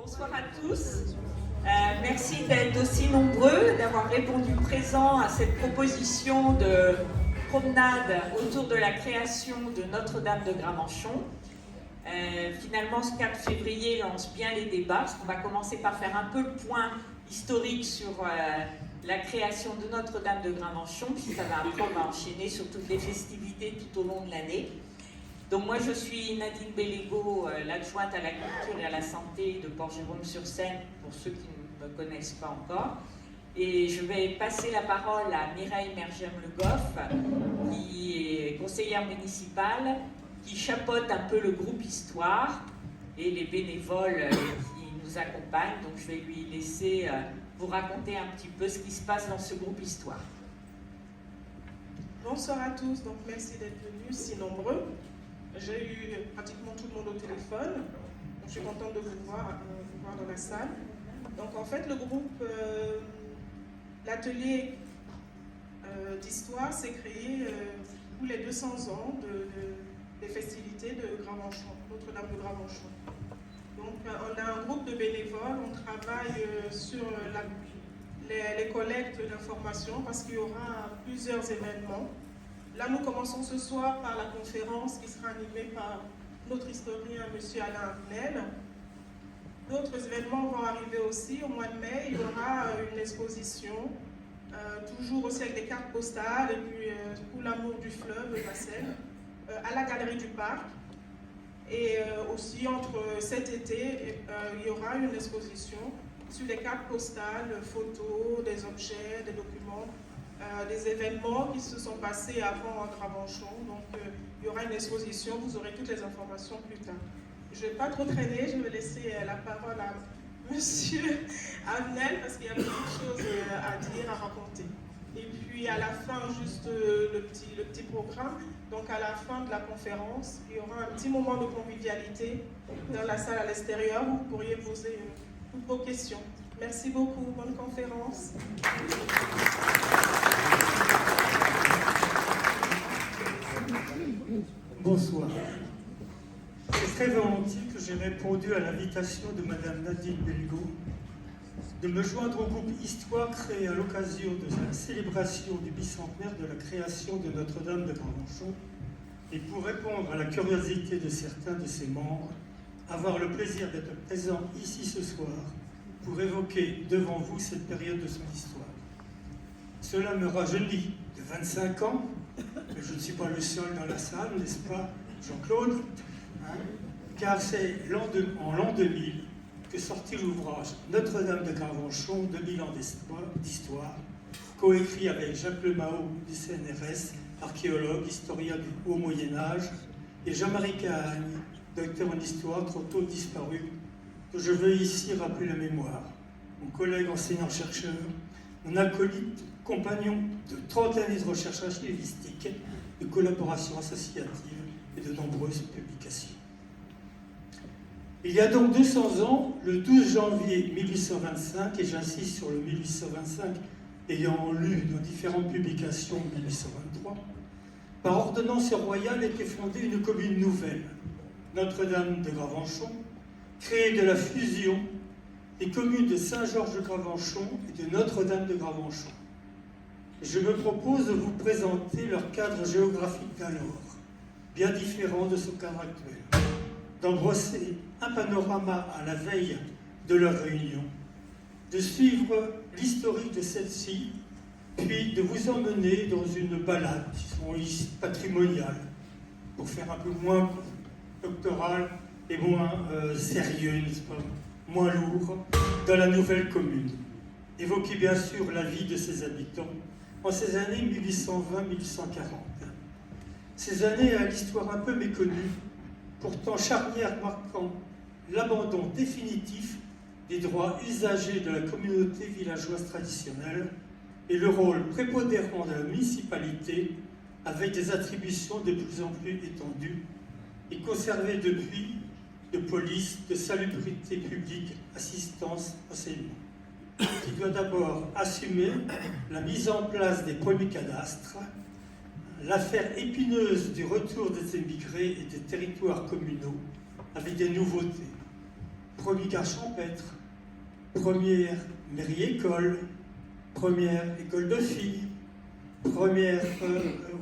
Bonsoir à tous. Merci d'être aussi nombreux, d'avoir répondu présent à cette proposition de promenade autour de la création de Notre-Dame de Gravenchon. Finalement, ce 4 février lance bien les débats, parce qu'on va commencer par faire un peu le point historique sur la création de Notre-Dame de Gravenchon, puis ça va après, on va enchaîner sur toutes les festivités tout au long de l'année. Donc moi je suis Nadine Bellégo, l'adjointe à la culture et à la santé de Port-Jérôme-sur-Seine, pour ceux qui ne me connaissent pas encore. Et je vais passer la parole à Mireille Mergem-Le Goff, qui est conseillère municipale, qui chapeaute un peu le groupe Histoire et les bénévoles qui nous accompagnent. Donc je vais lui laisser vous raconter un petit peu ce qui se passe dans ce groupe Histoire. Bonsoir à tous, donc merci d'être venus si nombreux. J'ai eu pratiquement tout le monde au téléphone, donc je suis contente de vous voir dans la salle. Donc en fait le groupe, l'atelier d'histoire s'est créé pour les 200 ans des festivités de Gravenchon, Notre-Dame de Gravenchon. Donc on a un groupe de bénévoles, on travaille sur les collectes d'informations parce qu'il y aura plusieurs événements. Là, nous commençons ce soir par la conférence qui sera animée par notre historien, M. Alain Avenel. D'autres événements vont arriver aussi. Au mois de mai, il y aura une exposition, toujours aussi avec des cartes postales, et puis pour l'amour du fleuve, de la Seine, à la Galerie du Parc. Et aussi, entre cet été, il y aura une exposition sur les cartes postales, photos, des objets, des documents, des événements qui se sont passés avant à Gravenchon. Donc il y aura une exposition, vous aurez toutes les informations plus tard. Je ne vais pas trop traîner, je vais laisser la parole à M. Avenel parce qu'il y a beaucoup de choses à dire, à raconter. Et puis à la fin, juste le petit programme. Donc à la fin de la conférence, il y aura un petit moment de convivialité dans la salle à l'extérieur où vous pourriez poser toutes vos questions. Merci beaucoup, bonne conférence. Bonsoir. C'est très volontiers que j'ai répondu à l'invitation de Mme Nadine Bellégo de me joindre au groupe Histoire créé à l'occasion de la célébration du bicentenaire de la création de Notre-Dame de Gravenchon et pour répondre à la curiosité de certains de ses membres, avoir le plaisir d'être présent ici ce soir pour évoquer devant vous cette période de son histoire. Cela me rajeunit de 25 ans, mais je ne suis pas le seul dans la salle, n'est-ce pas, Jean-Claude, car c'est en l'an 2000 que sortit l'ouvrage Notre-Dame de Gravenchon, 2000 ans d'histoire, coécrit avec Jacques Lemahot du CNRS, archéologue, historien du Haut Moyen-Âge, et Jean-Marie Cahagne, docteur en histoire trop tôt disparu, que je veux ici rappeler la mémoire. Mon collègue enseignant-chercheur, mon acolyte, compagnon de 30 années de recherche archivistique, de collaboration associative et de nombreuses publications. Il y a donc 200 ans, le 12 janvier 1825, et j'insiste sur le 1825, ayant lu dans différentes publications 1823, par ordonnance royale était fondée une commune nouvelle, Notre-Dame de Gravenchon, créée de la fusion des communes de Saint-Georges-de-Gravenchon et de Notre-Dame de Gravenchon. Je me propose de vous présenter leur cadre géographique d'alors, bien différent de ce cadre actuel, d'en brosser un panorama à la veille de leur réunion, de suivre l'historique de celle-ci, puis de vous emmener dans une balade, disons, patrimoniale, pour faire un peu moins doctoral et moins sérieux, n'est-ce pas, moins lourd, dans la nouvelle commune. Évoquer bien sûr la vie de ses habitants en ces années 1820-1840. Ces années à l'histoire un peu méconnue, pourtant charnière marquant l'abandon définitif des droits usagés de la communauté villageoise traditionnelle et le rôle prépondérant de la municipalité avec des attributions de plus en plus étendues et conservées depuis de police, de salubrité publique, assistance, enseignement, qui doit d'abord assumer la mise en place des premiers cadastres, l'affaire épineuse du retour des émigrés et des territoires communaux avec des nouveautés, premier gare champêtre, première mairie-école, première école de filles, première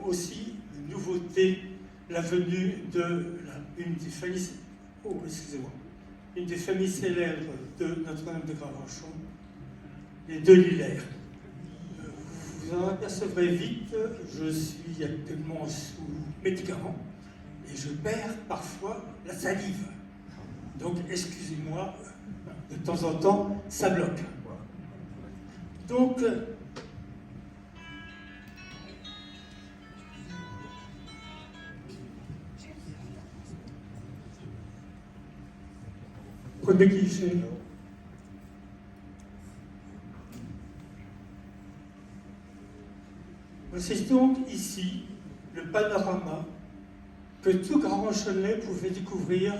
aussi nouveauté, la venue de une des familles, une des familles célèbres de Notre-Dame de Gravenchon, les De Lillers. Vous en apercevrez vite, je suis actuellement sous médicaments et je perds parfois la salive. Donc excusez-moi, de temps en temps, ça bloque. Donc, premier cliché. Voici donc ici le panorama que tout Gravenchonnais pouvait découvrir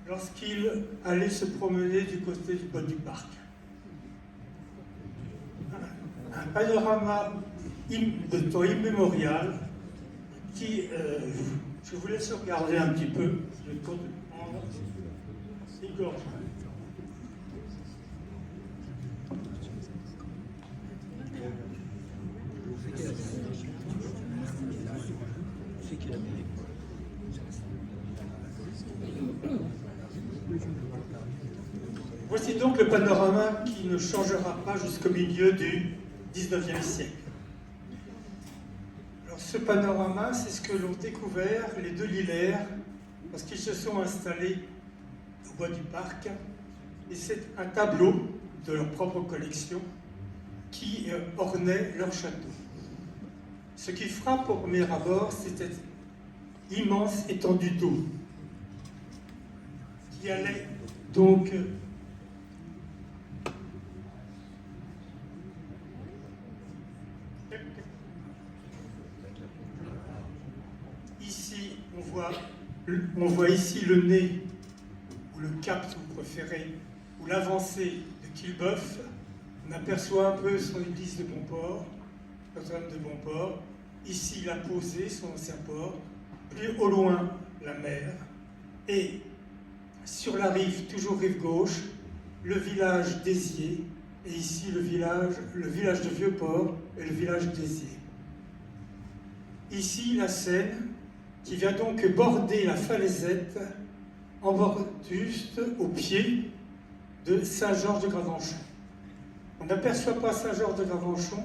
lorsqu'il allait se promener du côté du bois du parc. Un panorama de temps immémorial qui, je vous laisse regarder un petit peu, le temps de prendre une gorge. Voici donc le panorama qui ne changera pas jusqu'au milieu du XIXe siècle. Alors ce panorama, c'est ce que l'ont découvert les De Lillers parce qu'ils se sont installés au bois du parc et c'est un tableau de leur propre collection qui ornait leur château. Ce qui frappe au premier abord, c'était l'immense étendue d'eau qui allait donc ici, on voit ici le nez, ou le cap si vous préférez, ou l'avancée de Quillebeuf. On aperçoit un peu son église de Bonport, Notre-Dame de Bonport. Ici, la Posée, son ancien port. Plus au loin, la mer. Et sur la rive, toujours rive gauche, le village d'Éziers. Et ici, le village de Vieux-Port et le village d'Éziers. Ici, la Seine, qui vient donc border la falaisette en bord juste au pied de Saint-Georges de Gravenchon. On n'aperçoit pas Saint-Georges de Gravenchon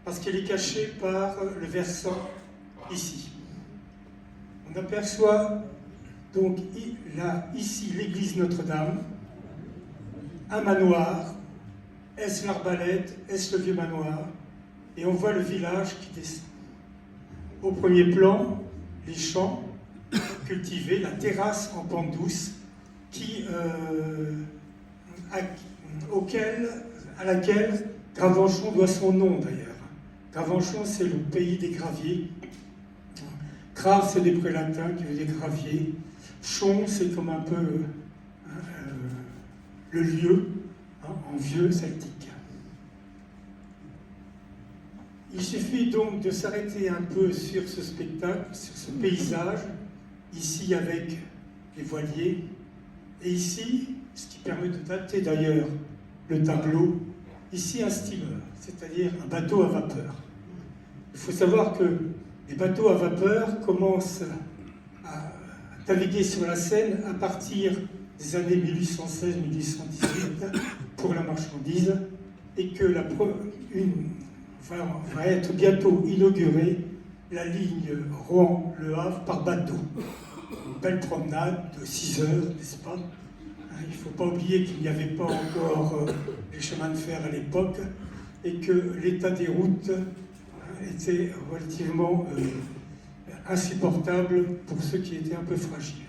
parce qu'elle est cachée par le versant ici. On aperçoit donc là, ici l'église Notre-Dame, un manoir, est-ce l'Arbalète, est-ce le vieux manoir, et on voit le village qui descend. Au premier plan, les champs cultivés, la terrasse en pente douce, à laquelle Gravenchon doit son nom d'ailleurs. Gravenchon, c'est le pays des graviers. Grave, c'est des prélatins qui veut dire gravier. Chon, c'est comme un peu le lieu, en vieux celtique. Il suffit donc de s'arrêter un peu sur ce spectacle, sur ce paysage, ici avec les voiliers, et ici, ce qui permet de dater d'ailleurs le tableau, ici un steamer, c'est-à-dire un bateau à vapeur. Il faut savoir que les bateaux à vapeur commencent à naviguer sur la Seine à partir des années 1816-1818 pour la marchandise, et que va être bientôt inaugurée la ligne Rouen-Le Havre par bateau. Une belle promenade de 6 heures, n'est-ce pas? Il ne faut pas oublier qu'il n'y avait pas encore les chemins de fer à l'époque et que l'état des routes était relativement insupportable pour ceux qui étaient un peu fragiles.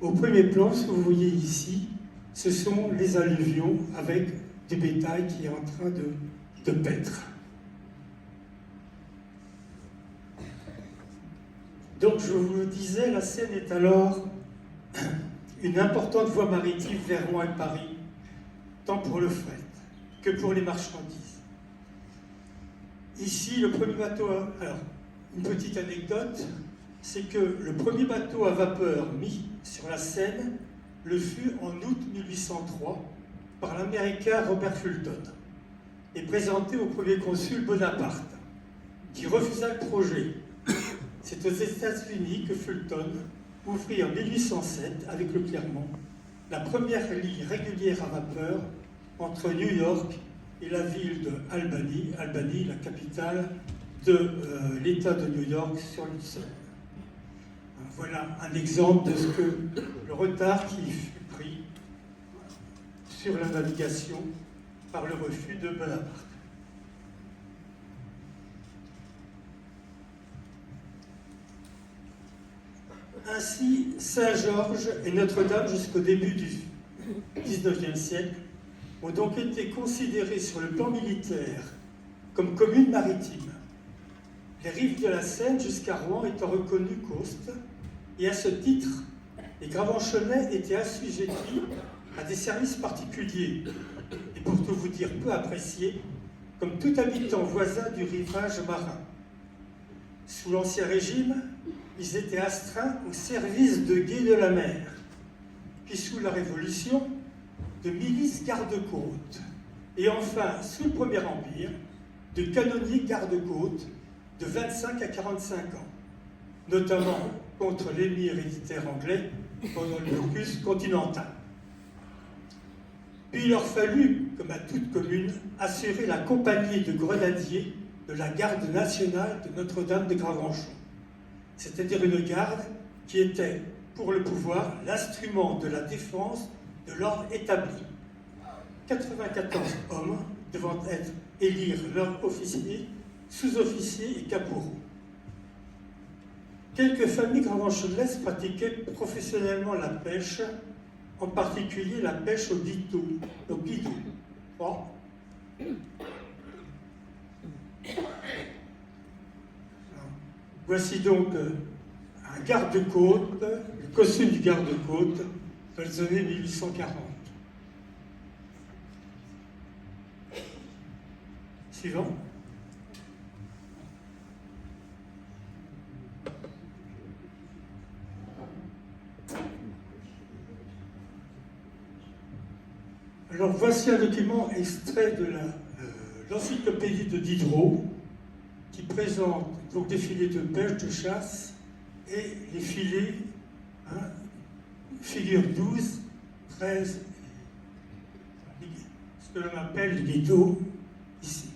Au premier plan, ce que vous voyez ici, ce sont les alluvions avec du bétail qui est en train de paître. Donc, je vous le disais, la Seine est alors une importante voie maritime vers Rouen et Paris, tant pour le fret que pour les marchandises. Ici, le premier bateau alors, une petite anecdote, c'est que le premier bateau à vapeur mis sur la Seine le fut en août 1803 par l'Américain Robert Fulton et présenté au premier consul Bonaparte, qui refusa le projet. C'est aux États-Unis que Fulton ouvrit en 1807, avec le Clermont, la première ligne régulière à vapeur entre New York et la ville de Albany, la capitale de l'État de New York sur l'Hudson. Voilà un exemple de ce que le retard qui fut pris sur la navigation par le refus de Bonaparte. Ainsi, Saint-Georges et Notre-Dame, jusqu'au début du XIXe siècle, ont donc été considérés sur le plan militaire comme communes maritimes, les rives de la Seine jusqu'à Rouen étant reconnues côtes, et à ce titre, les Gravenchonnais étaient assujettis à des services particuliers, et pour tout vous dire, peu appréciés, comme tout habitant voisin du rivage marin. Sous l'Ancien Régime, ils étaient astreints au service de guet de la mer, puis sous la Révolution, de milices garde-côtes, et enfin, sous le Premier Empire, de canonniers garde-côtes de 25 à 45 ans, notamment contre l'ennemi héréditaire anglais pendant le blocus continental. Puis il leur fallut, comme à toute commune, assurer la compagnie de grenadiers de la garde nationale de Notre-Dame de Gravenchon, c'est-à-dire une garde qui était, pour le pouvoir, l'instrument de la défense de l'ordre établi. 94 hommes devant élire leurs officiers, sous-officiers et caporaux. Quelques familles gravenchonnaises pratiquaient professionnellement la pêche, en particulier la pêche au guido. Oh. Voici donc un garde-côte, le costume du garde-côte dans les années 1840. Suivant. Alors voici un document extrait de l'encyclopédie de Diderot qui présente donc des filets de pêche, de chasse et les filets, figure 12, 13, ce que l'on appelle les guideaux ici.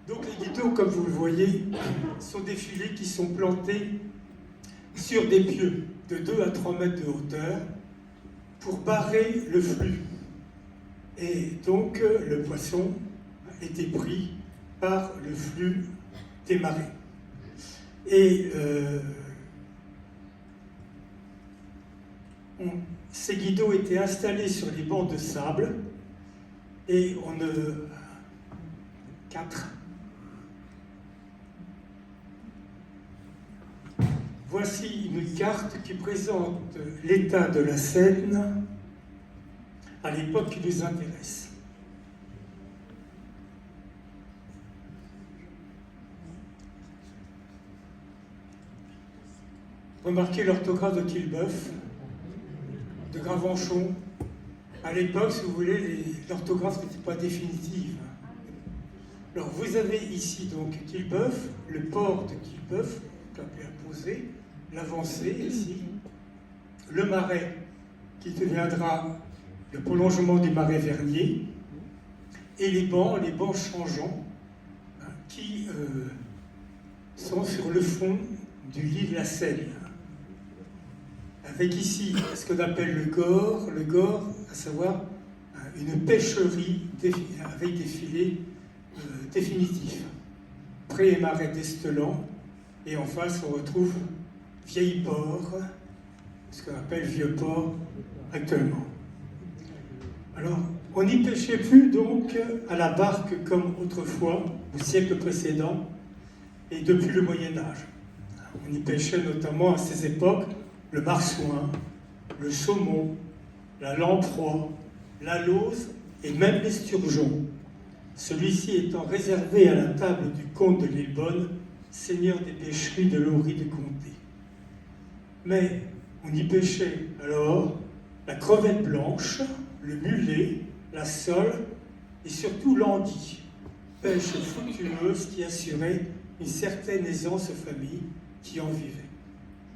Donc les guideaux, comme vous le voyez, sont des filets qui sont plantés sur des pieux de 2 à 3 mètres de hauteur pour barrer le flux. Et donc le poisson était pris par le flux des marées. Et ces guideaux étaient installés sur les bancs de sable et on ne... 4. Voici une carte qui présente l'état de la Seine à l'époque qui nous intéresse. Remarquez l'orthographe de Quillebeuf, de Gravenchon. À l'époque, si vous voulez, l'orthographe n'était pas définitive. Alors, vous avez ici donc Quillebeuf, le port de Quillebeuf, appelé à poser, l'avancée ici, le marais qui deviendra le prolongement du marais Vernier, et les bancs changeants qui sont sur le fond du lit de la Seine. Avec ici ce qu'on appelle le gore, à savoir une pêcherie avec des filets définitifs. Pré et marais d'Estelan, et en face on retrouve Vieil Port, ce qu'on appelle Vieux Port actuellement. Alors, on n'y pêchait plus donc à la barque comme autrefois, au siècle précédent, et depuis le Moyen-Âge. On y pêchait notamment à ces époques le marsouin, le saumon, la lamproie, la lauze et même l'esturgeon. celui-ci étant réservé à la table du comte de Lillebonne, seigneur des pêcheries de Laurie de Comté. Mais on y pêchait alors la crevette blanche, le mulet, la sole et surtout l'anguille, pêche fructueuse qui assurait une certaine aisance aux familles qui en vivaient.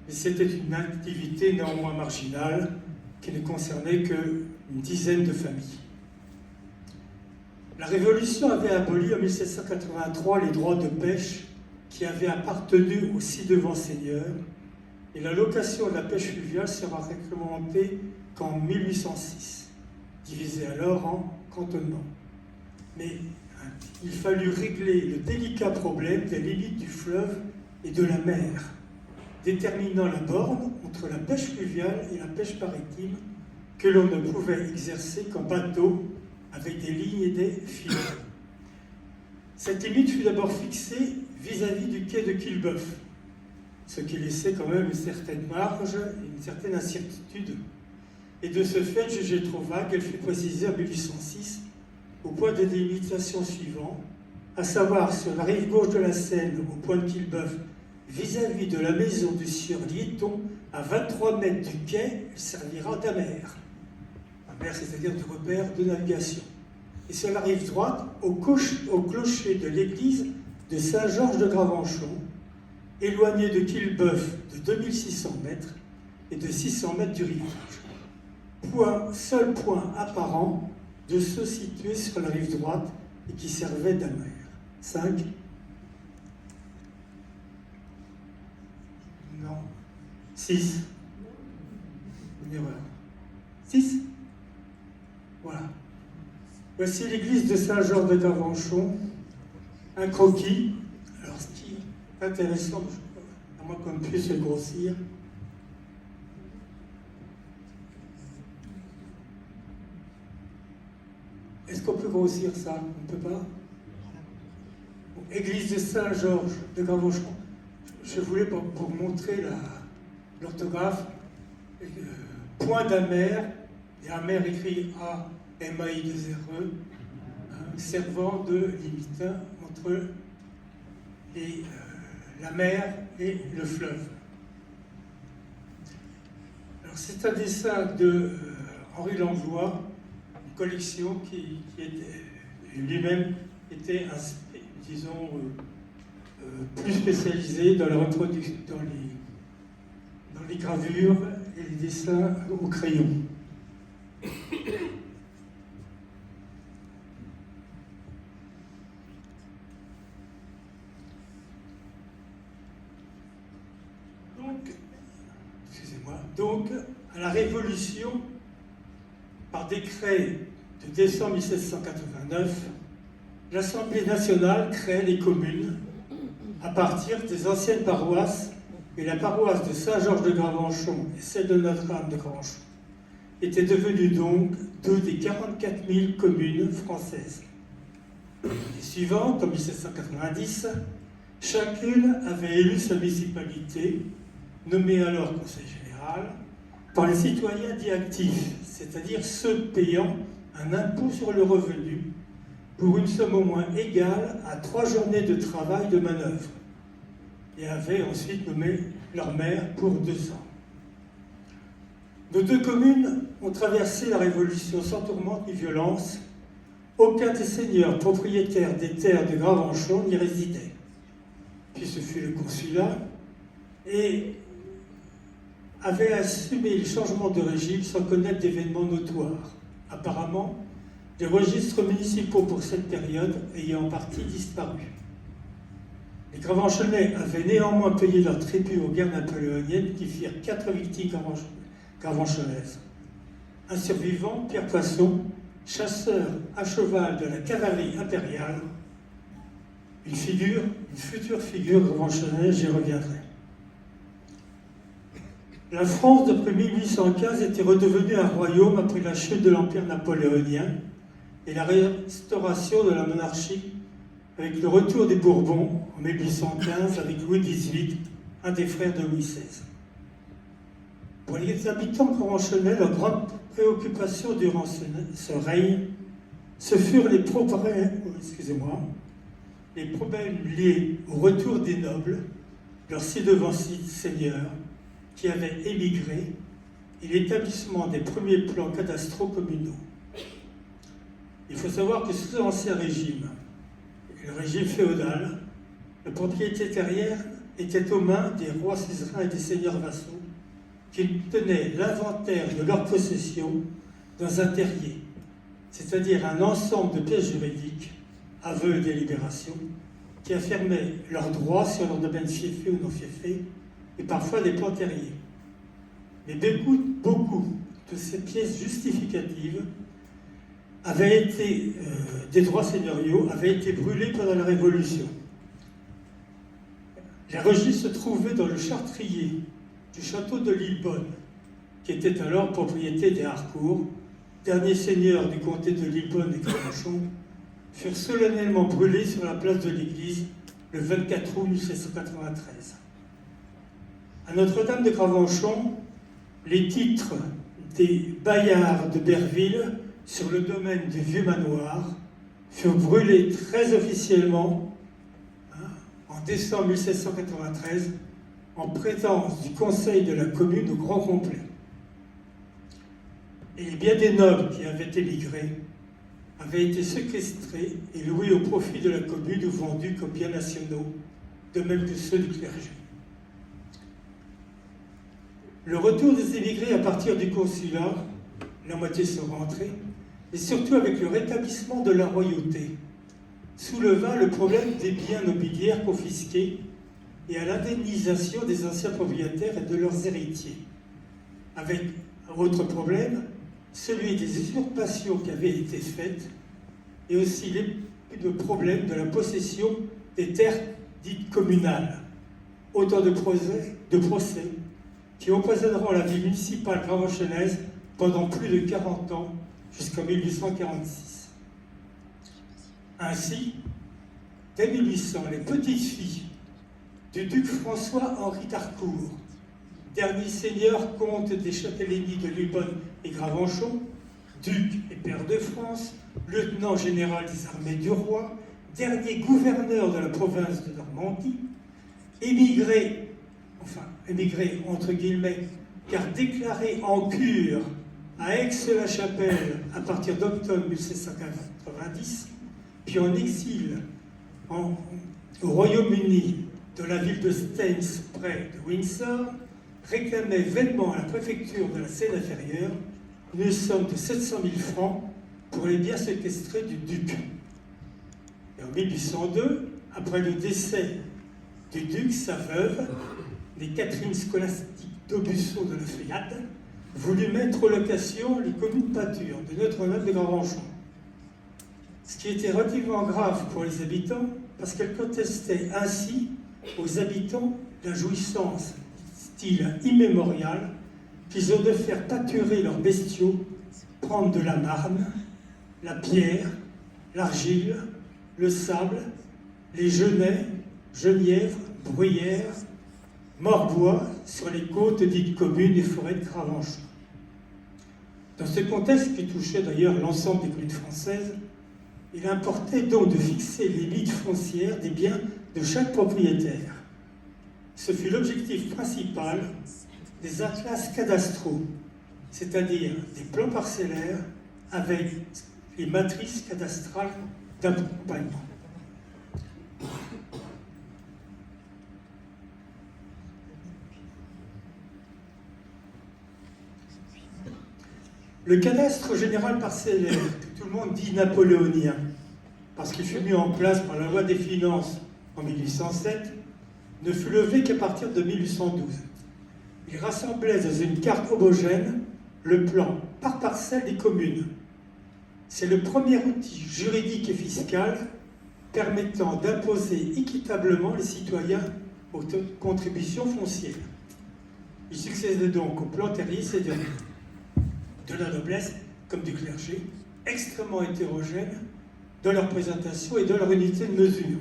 Mais c'était une activité néanmoins marginale qui ne concernait qu'une dizaine de familles. La Révolution avait aboli en 1783 les droits de pêche qui avaient appartenu aux ci-devant seigneurs, et la location de la pêche fluviale sera réglementée qu'en 1806, divisée alors en cantonnements. Mais il fallut régler le délicat problème des limites du fleuve et de la mer, déterminant la borne entre la pêche fluviale et la pêche maritime que l'on ne pouvait exercer qu'en bateau avec des lignes et des filets. Cette limite fut d'abord fixée vis-à-vis du quai de Quillebeuf, ce qui laissait quand même une certaine marge et une certaine incertitude. Et de ce fait, jugée trop vague, elle fut précisée en 1806 au point de délimitation suivant, à savoir sur la rive gauche de la Seine, au point de Quillebeuf, vis-à-vis de la maison du sieur Liéton, à 23 mètres du quai, elle servira d'amère. Amère, c'est-à-dire de repère de navigation. Et sur la rive droite, au clocher de l'église de Saint-Georges de Gravenchon, éloigné de Quillebeuf de 2600 mètres et de 600 mètres du rivage. Seul point apparent de ceux situés sur la rive droite et qui servaient d'amère. 5. Non. 6. Une erreur. 6. Voilà. Voici l'église de Saint-Georges de Gravenchon. Un croquis. Alors, ce qui est intéressant, à moins qu'on puisse le grossir. Est-ce qu'on peut grossir ça? On ne peut pas? Bon, église de Saint-Georges de Gravenchon. Je voulais pour montrer l'orthographe, point d'amère, et amère écrit A-M-A-I-2-R-E, servant de limite entre la mer et le fleuve. Alors c'est un dessin de Henri Langlois, une collection qui lui-même était, disons, plus spécialisé dans la reproduction, dans les gravures et les dessins au crayon. Donc, à la Révolution, par décret de décembre 1789, l'Assemblée nationale crée les communes à partir des anciennes paroisses, et la paroisse de Saint-Georges de Gravenchon et celle de Notre-Dame de Gravenchon étaient devenues donc 2 des 44 000 communes françaises. Les suivantes, en 1790, chacune avait élu sa municipalité, nommée alors Conseil général, par les citoyens dits actifs, c'est-à-dire ceux payant un impôt sur le revenu pour une somme au moins égale à 3 journées de travail de manœuvre, et avaient ensuite nommé leur maire pour 2 ans. Nos 2 communes ont traversé la Révolution sans tourmente ni violence. Aucun des seigneurs propriétaires des terres de Gravenchon n'y résidait. Puis ce fut le consulat, et avait assumé le changement de régime sans connaître d'événements notoires. Apparemment, les registres municipaux pour cette période ayant en partie disparu. Les Gravenchonnais avaient néanmoins payé leur tribut aux guerres napoléoniennes qui firent 4 victimes gravenchonnaises. Un survivant, Pierre Poisson, chasseur à cheval de la cavalerie impériale, une future figure gravenchonnaise, j'y reviendrai. La France, depuis 1815, était redevenue un royaume après la chute de l'Empire napoléonien et la restauration de la monarchie avec le retour des Bourbons en 1815 avec Louis XVIII, un des frères de Louis XVI. Pour les habitants gravenchonnais, leur grande préoccupation durant ce règne Ce furent les problèmes liés au retour des nobles, leurs ci-devant seigneurs, qui avaient émigré, et l'établissement des premiers plans cadastraux communaux. Il faut savoir que sous l'Ancien Régime, le régime féodal, la propriété terrienne était aux mains des rois suzerains et des seigneurs vassaux qui tenaient l'inventaire de leurs possessions dans un terrier, c'est-à-dire un ensemble de pièces juridiques, aveux et délibérations, qui affirmaient leurs droits sur leur domaine fiefé ou non fiefé, et parfois des plans terriers. Mais beaucoup de ces pièces justificatives des droits seigneuriaux avaient été brûlées pendant la Révolution. Les registres se trouvaient dans le chartrier du château de Lillebonne, qui était alors propriété des Harcourt, derniers seigneurs du comté de Lillebonne et Gravenchon, furent solennellement brûlés sur la place de l'église le 24 août 1793. À Notre-Dame de Gravenchon, les titres des Bayards de Berville sur le domaine du Vieux Manoir furent brûlés très officiellement en décembre 1793 en présence du conseil de la commune au grand complet. Et bien des nobles qui avaient émigré avaient été séquestrés et loués au profit de la commune ou vendus comme biens nationaux, de même que ceux du clergé. Le retour des émigrés à partir du consulat, la moitié sont rentrés, et surtout avec le rétablissement de la royauté, souleva le problème des biens nobiliaires confisqués et à l'indemnisation des anciens propriétaires et de leurs héritiers. Avec autre problème, celui des usurpations qui avaient été faites, et aussi le problème de la possession des terres dites communales. Autant de procès qui empoisonneront la vie municipale gravenchonnaise pendant plus de 40 ans, jusqu'en 1846. Ainsi, dès 1800, les petites filles du duc François-Henri d'Harcourt, dernier seigneur comte des châtellenies de Lillebonne et Gravenchon, duc et pair de France, lieutenant général des armées du roi, dernier gouverneur de la province de Normandie, émigré entre guillemets, car déclaré en cure à Aix-la-Chapelle à partir d'octobre 1790, puis en exil au Royaume-Uni de la ville de Staines près de Windsor, réclamait vainement à la préfecture de la Seine-Inférieure une somme de 700 000 francs pour les biens séquestrés du duc. Et en 1802, après le décès du duc, sa veuve, née Catherine Scolastique d'Aubusson de la Feuillade, voulut mettre en location les communes pâtures de Notre-Dame de Gravenchon. Ce qui était relativement grave pour les habitants, parce qu'elle contestait ainsi aux habitants la jouissance, style immémorial, qu'ils ont de faire pâturer leurs bestiaux, prendre de la marne, la pierre, l'argile, le sable, les genêts, genièvres, bruyères, morbois sur les côtes dites communes et forêts de Gravenchon. Dans ce contexte qui touchait d'ailleurs l'ensemble des communes françaises, il importait donc de fixer les limites foncières des biens de chaque propriétaire. Ce fut l'objectif principal des atlas cadastraux, c'est-à-dire des plans parcellaires avec les matrices cadastrales d'accompagnement. Le cadastre général parcellaire, que tout le monde dit napoléonien, parce qu'il fut mis en place par la loi des finances en 1807, ne fut levé qu'à partir de 1812. Il rassemblait dans une carte homogène le plan par parcelle des communes. C'est le premier outil juridique et fiscal permettant d'imposer équitablement les citoyens aux contributions foncières. Il succédait donc au plan terrier cédant de la noblesse comme du clergé, extrêmement hétérogènes dans leur présentation et dans leur unité de mesure.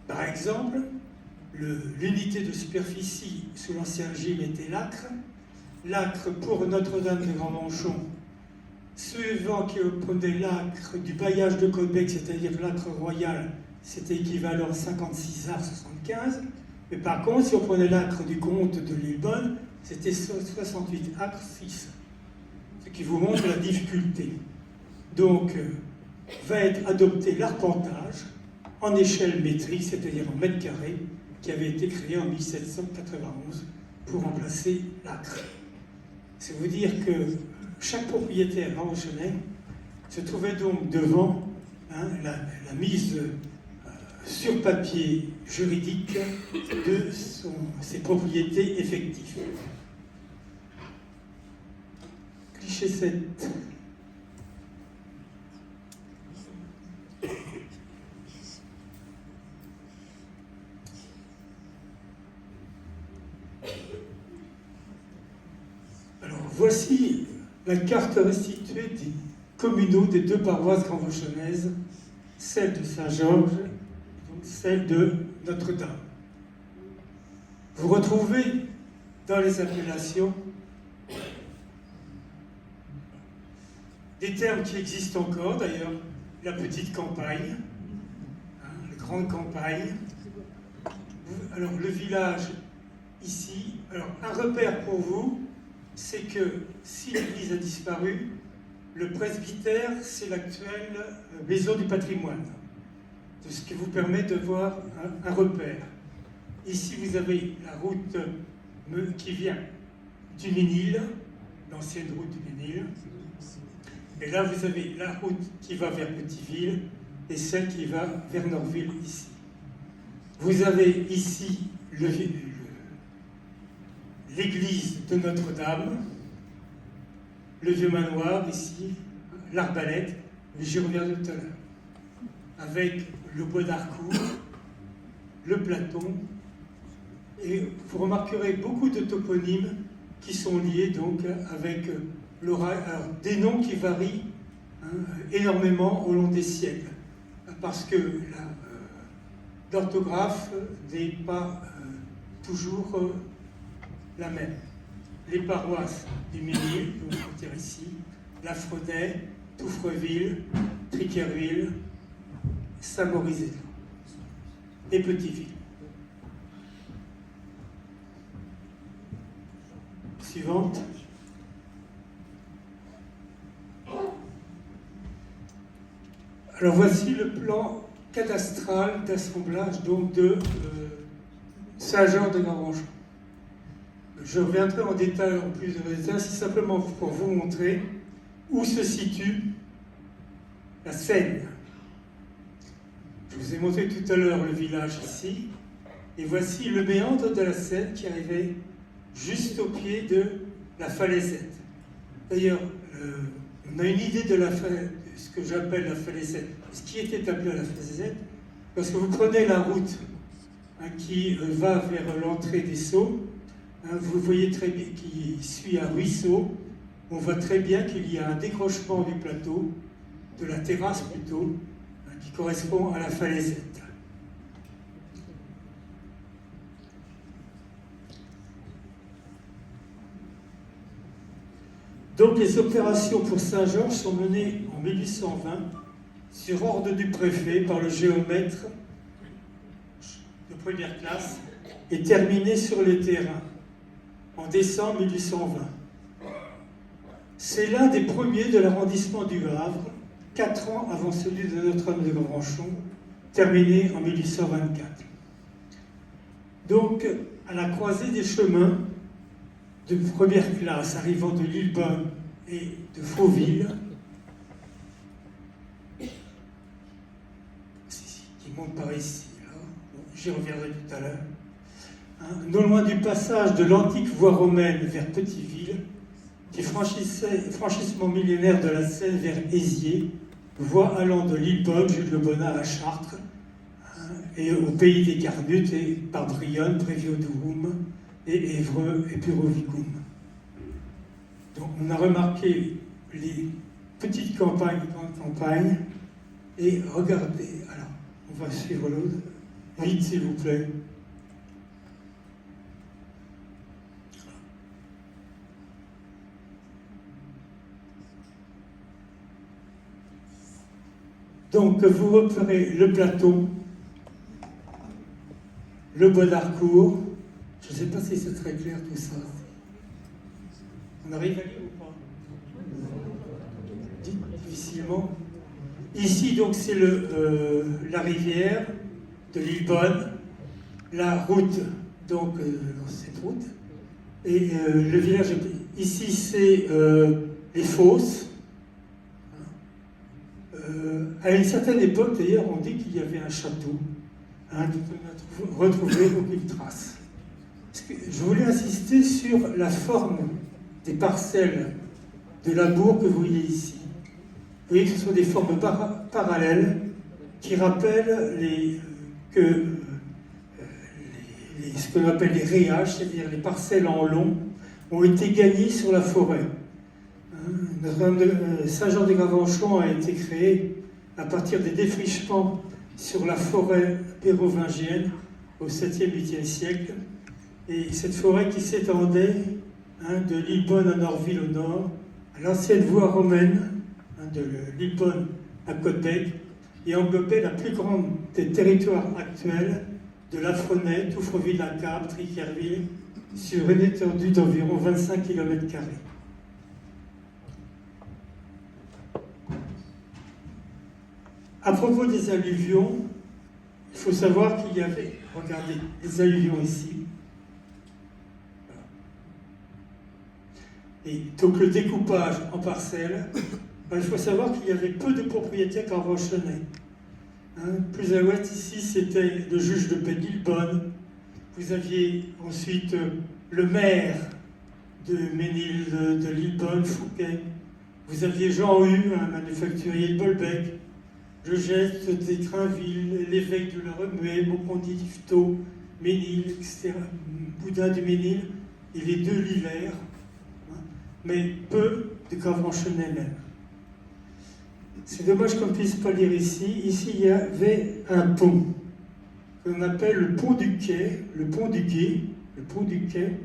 Par exemple, l'unité de superficie sous l'Ancien Régime était l'acre. L'acre pour Notre-Dame de Gravenchon Suivant qui prenaient l'acre du bailliage de Caudebec, c'est-à-dire l'acre royal, c'était équivalent à 56 arcs 75. Mais par contre, si on prenait l'acre du comte de Lillebonne, c'était 68 acres 6. Ce qui vous montre la difficulté. Donc, va être adopté l'arpentage en échelle métrique, c'est-à-dire en mètres carrés, qui avait été créé en 1791 pour remplacer l'acre. C'est vous dire que chaque propriétaire Grand-Rochonnais se trouvait donc devant la mise sur papier juridique de ses propriétés effectives. Cliché 7. Alors, voici la carte restituée des communaux des deux paroisses grand-rochonnaises, celle de Saint-Georges et donc celle de Notre-Dame. Vous retrouvez dans les appellations des termes qui existent encore, d'ailleurs, la petite campagne, la grande campagne. Alors, le village ici, alors un repère pour vous, c'est que si l'église a disparu, le presbytère, c'est l'actuelle maison du patrimoine, de ce qui vous permet de voir un repère. Ici, vous avez la route qui vient du Ménil, l'ancienne route du Ménil. Et là, vous avez la route qui va vers Petiteville et celle qui va vers Norville, ici. Vous avez ici l'église de Notre-Dame, le vieux manoir ici, l'arbalète, mais j'y reviendrai tout à l'heure, avec le bois d'Harcourt, le Platon, et vous remarquerez beaucoup de toponymes qui sont liés donc avec des noms qui varient énormément au long des siècles, parce que l'orthographe n'est pas toujours la même. Les paroisses du Ménil, donc on peut dire ici, Lafreday, Touffreville, Triquerville, Saint-Maurice et Petiteville. Suivante. Alors voici le plan cadastral d'assemblage donc de Saint-Georges de Narangeon. Je reviendrai en détail, en plus de détails, c'est simplement pour vous montrer où se situe la Seine. Je vous ai montré tout à l'heure le village ici, et voici le méandre de la Seine qui arrivait juste au pied de la falaisette. D'ailleurs, on a une idée de ce que j'appelle la falaisette, ce qui était appelé la falaisette, parce que vous prenez la route qui va vers l'entrée des Sceaux. Vous voyez très bien qu'il suit un ruisseau. On voit très bien qu'il y a un décrochement du plateau, de la terrasse plutôt, qui correspond à la falaisette. Donc les opérations pour Saint-Georges sont menées en 1820 sur ordre du préfet par le géomètre de première classe et terminées sur les terrains en décembre 1820. C'est l'un des premiers de l'arrondissement du Havre, 4 ans avant celui de Notre-Dame de Grand-Ranchon, terminé en 1824. Donc, à la croisée des chemins de première classe arrivant de Lillebonne et de Fauville, qui monte par ici, j'y reviendrai tout à l'heure, non loin du passage de l'antique voie romaine vers Petiteville, qui franchissement millénaire de la Seine vers Aizier, voie allant de Lillebonne, Jules Le Bonnat à Chartres, et au pays des Carnutes, et par Brionne, Prévio-Durum, et Évreux, et Purovicum. Donc on a remarqué les petites campagnes, grandes campagnes, et regardez, alors, on va suivre l'autre, vite s'il vous plaît. Donc vous repérez le plateau, le bois d'Harcourt. Je ne sais pas si c'est très clair tout ça. On arrive à lire ou pas? Difficilement. Ici, donc, c'est la rivière de Lillebonne, la route, donc cette route, et le village. Ici, c'est les fosses. À une certaine époque, d'ailleurs, on dit qu'il y avait un château, hein, dont on n'a retrouvé aucune trace. Je voulais insister sur la forme des parcelles de labour que vous voyez ici. Vous voyez que ce sont des formes parallèles qui rappellent ce qu'on appelle les réages, c'est-à-dire les parcelles en long, ont été gagnées sur la forêt. Notre-Dame de Saint-Jean-de-Gravenchon a été créé à partir des défrichements sur la forêt pérovingienne au 7e, 8e siècle. Et cette forêt qui s'étendait de Lillebonne à Norville au nord, à l'ancienne voie romaine de Lillebonne à Côte-Bec, et englobait la plus grande des territoires actuels de Lafrenais, Touffreville-la-Cape, Triquerville, sur une étendue d'environ 25 km². À propos des alluvions, il faut savoir qu'il y avait, regardez, les alluvions ici. Et donc le découpage en parcelles, il faut savoir qu'il y avait peu de propriétaires gravenchonnais. Plus à l'ouest, ici, c'était le juge de paix de Lillebonne. Vous aviez ensuite le maire de Ménil de Lillebonne, Fouquet. Vous aviez Jean Hue, un manufacturier de Bolbec. Le geste d'Étrinville, l'évêque de Le Remuet, Maucondy d'Yvetot, Ménil, etc., Boudin du Ménil, et les deux Lillers, mais peu de Gravenchonnais même. C'est dommage qu'on ne puisse pas lire ici. Ici, il y avait un pont qu'on appelle le pont du Quai, le pont du Gué, le pont du Quai.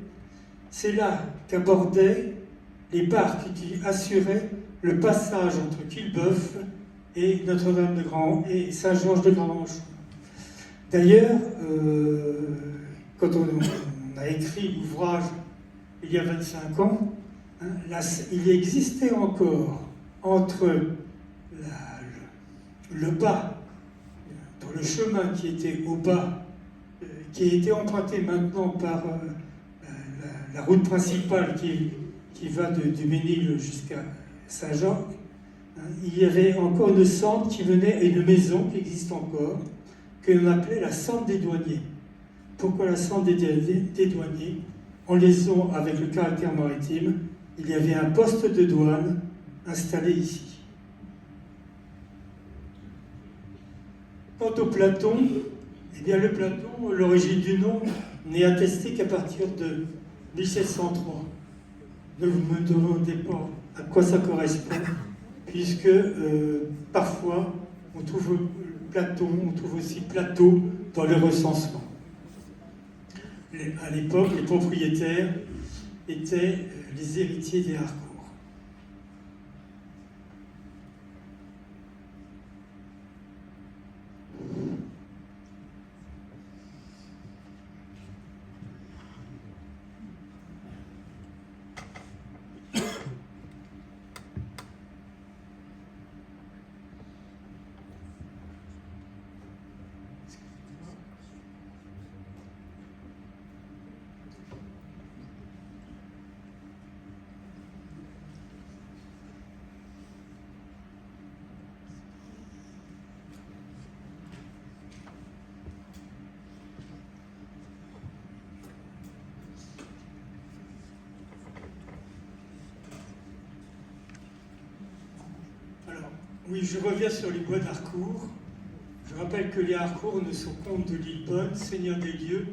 C'est là qu'abordaient les barques qui assuraient le passage entre Quillebeuf et Notre-Dame et Saint-Georges-de-Gravenchon. D'ailleurs, quand on a écrit l'ouvrage il y a 25 ans, il existait encore entre le bas, dans le chemin qui était au bas, qui a été emprunté maintenant par la route principale qui va du Ménil jusqu'à Saint-Jean. Il y avait encore une sente qui venait, et une maison qui existe encore, que l'on appelait la sente des douaniers. Pourquoi la sente des douaniers? En liaison avec le caractère maritime, il y avait un poste de douane installé ici. Quant au Platon, eh bien le Platon, l'origine du nom, n'est attestée qu'à partir de 1703. Ne vous me demandez pas à quoi ça correspond, puisque parfois on trouve Platon, on trouve aussi plateau dans le recensement. À l'époque, les propriétaires étaient les héritiers des Harcourt. Oui, je reviens sur les bois d'Harcourt. Je rappelle que les Harcourt ne sont comtes de Lillebonne, seigneurs des lieux,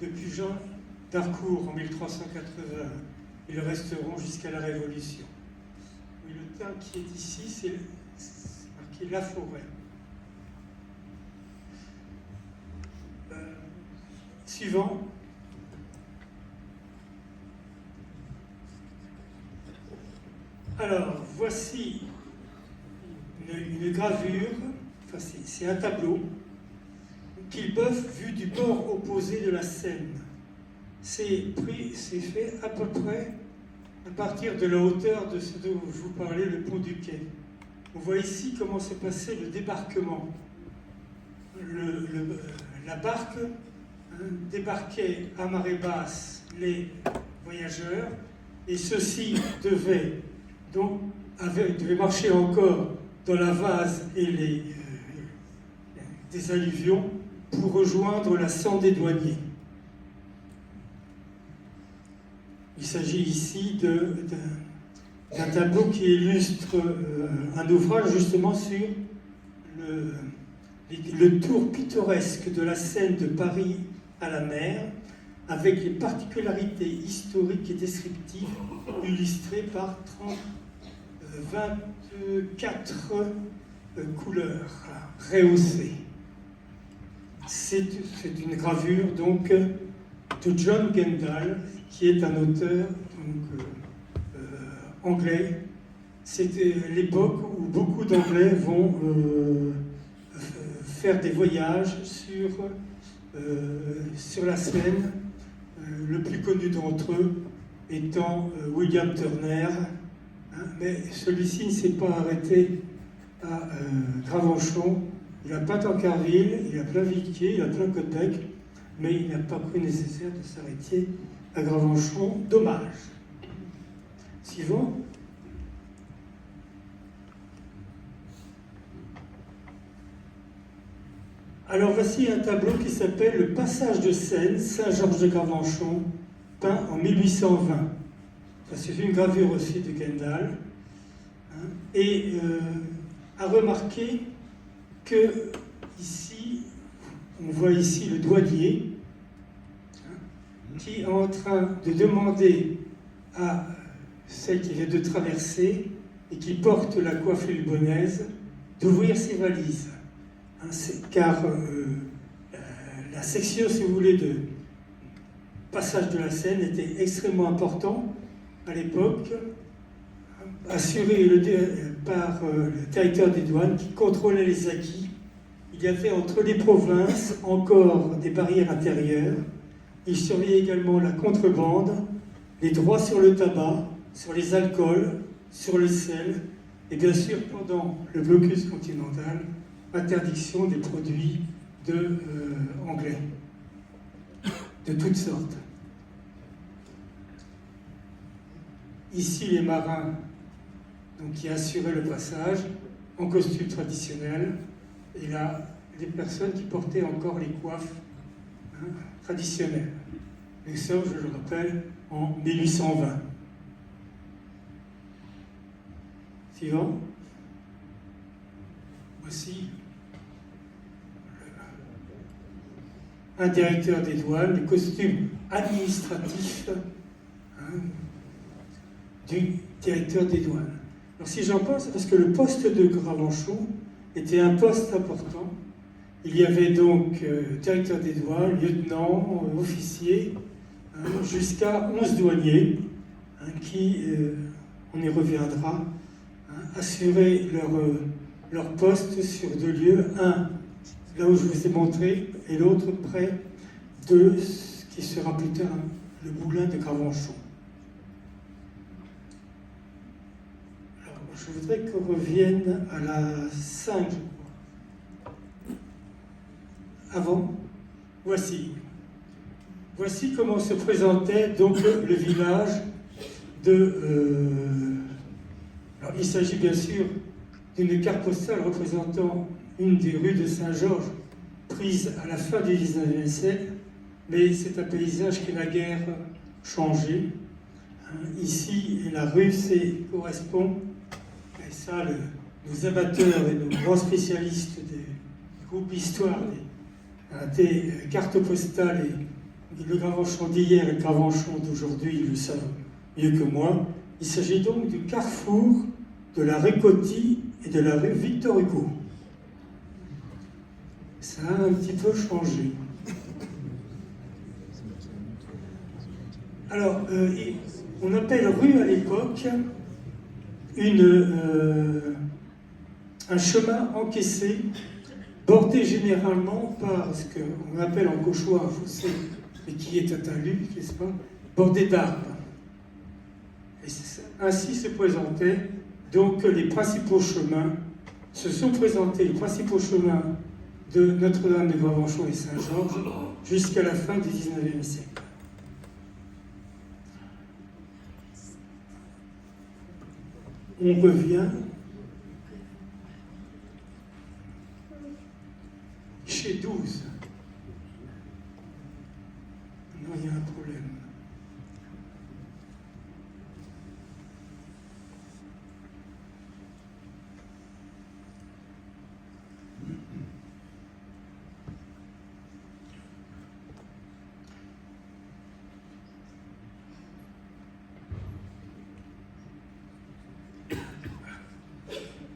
depuis Jean d'Harcourt en 1381. Ils le resteront jusqu'à la Révolution. Oui, le terme qui est ici, c'est marqué la forêt. Suivant. Alors, voici une gravure enfin, c'est un tableau, Quillebeuf vu du bord opposé de la Seine. C'est fait à peu près à partir de la hauteur de ce dont je vous parlais, le pont du Quai. On voit ici comment se passait le débarquement. La barque débarquait à marée basse les voyageurs et ceux-ci devaient marcher encore dans la vase et des alluvions pour rejoindre la Sande des douaniers. Il s'agit ici d'un tableau qui illustre un ouvrage justement sur le tour pittoresque de la Seine de Paris à la mer, avec les particularités historiques et descriptives illustrées par 24 couleurs rehaussées. C'est une gravure donc de John Gendall, qui est un auteur anglais. C'était l'époque où beaucoup d'Anglais vont faire des voyages sur la Seine, le plus connu d'entre eux étant William Turner, mais celui-ci ne s'est pas arrêté à Gravenchon. Il a peint Tancarville, il a plein Viquier, il a plein Côte-Bec, mais il n'a pas cru nécessaire de s'arrêter à Gravenchon. Dommage. Suivant. Alors voici un tableau qui s'appelle Le Passage de Seine, Saint-Georges de Gravenchon, peint en 1820. C'est une gravure aussi de Gendall. Et à remarquer que ici, on voit ici le douanier qui est en train de demander à celle qui vient de traverser et qui porte la coiffe lilbonnaise d'ouvrir ses valises. Car la section, si vous voulez, de passage de la Seine était extrêmement important à l'époque, assurée par le directeur des douanes qui contrôlait les acquis. Il y avait entre les provinces encore des barrières intérieures. Il surveillait également la contrebande, les droits sur le tabac, sur les alcools, sur le sel, et bien sûr, pendant le blocus continental, interdiction des produits anglais, de toutes sortes. Ici, les marins qui assuraient le passage en costume traditionnel, et là, les personnes qui portaient encore les coiffes traditionnelles. Nous sommes, je le rappelle, en 1820. Suivant. Voici un directeur des douanes, le costume administratif du directeur des douanes. Alors si j'en parle, c'est parce que le poste de Gravenchon était un poste important. Il y avait donc directeur des douanes, lieutenant, officier, jusqu'à 11 douaniers qui, on y reviendra, assuraient leur poste sur deux lieux, un là où je vous ai montré, et l'autre près de ce qui sera plus tard le moulin de Gravenchon. Alors, je voudrais qu'on revienne à la 5, je crois. Avant, voici comment se présentait donc le village alors, il s'agit bien sûr d'une carte postale représentant une des rues de Saint-Georges prise à la fin du XIXe siècle, mais c'est un paysage qui n'a guère changé. Ici, la rue correspond, et ça, nos amateurs et nos grands spécialistes des groupes histoire, des cartes postales et le Gravenchon d'hier et le Gravenchon d'aujourd'hui, ils le savent mieux que moi. Il s'agit donc du carrefour de la rue Coty et de la rue Victor Hugo. Ça a un petit peu changé. Alors, on appelle rue à l'époque un chemin encaissé bordé généralement par ce qu'on appelle en cauchois un fossé, mais qui est un talus, n'est-ce pas, bordé d'arbres. Et ainsi se présentaient donc les principaux chemins, se sont présentés les principaux chemins de Notre-Dame de Gravenchon et Saint-Georges jusqu'à la fin du XIXe siècle. On revient chez 12. Non, il y a un problème.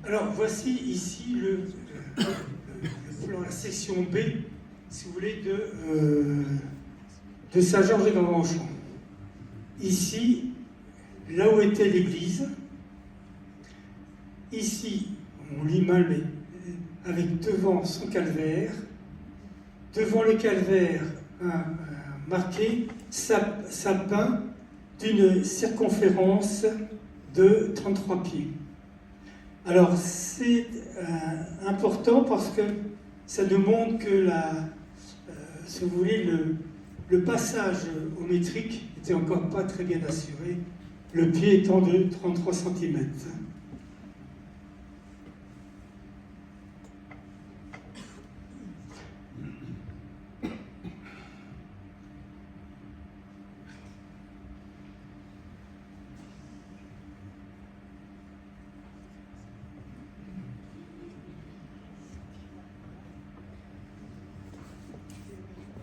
Alors, voici ici le plan, la section B, si vous voulez, de Saint-Georges et Gravenchon. Ici, là où était l'église, ici, on lit mal, mais avec devant son calvaire, devant le calvaire, marqué sapin d'une circonférence de 33 pieds. Alors, c'est important parce que ça nous montre que si vous voulez, le passage au métrique n'était encore pas très bien assuré, le pied étant de 33 cm.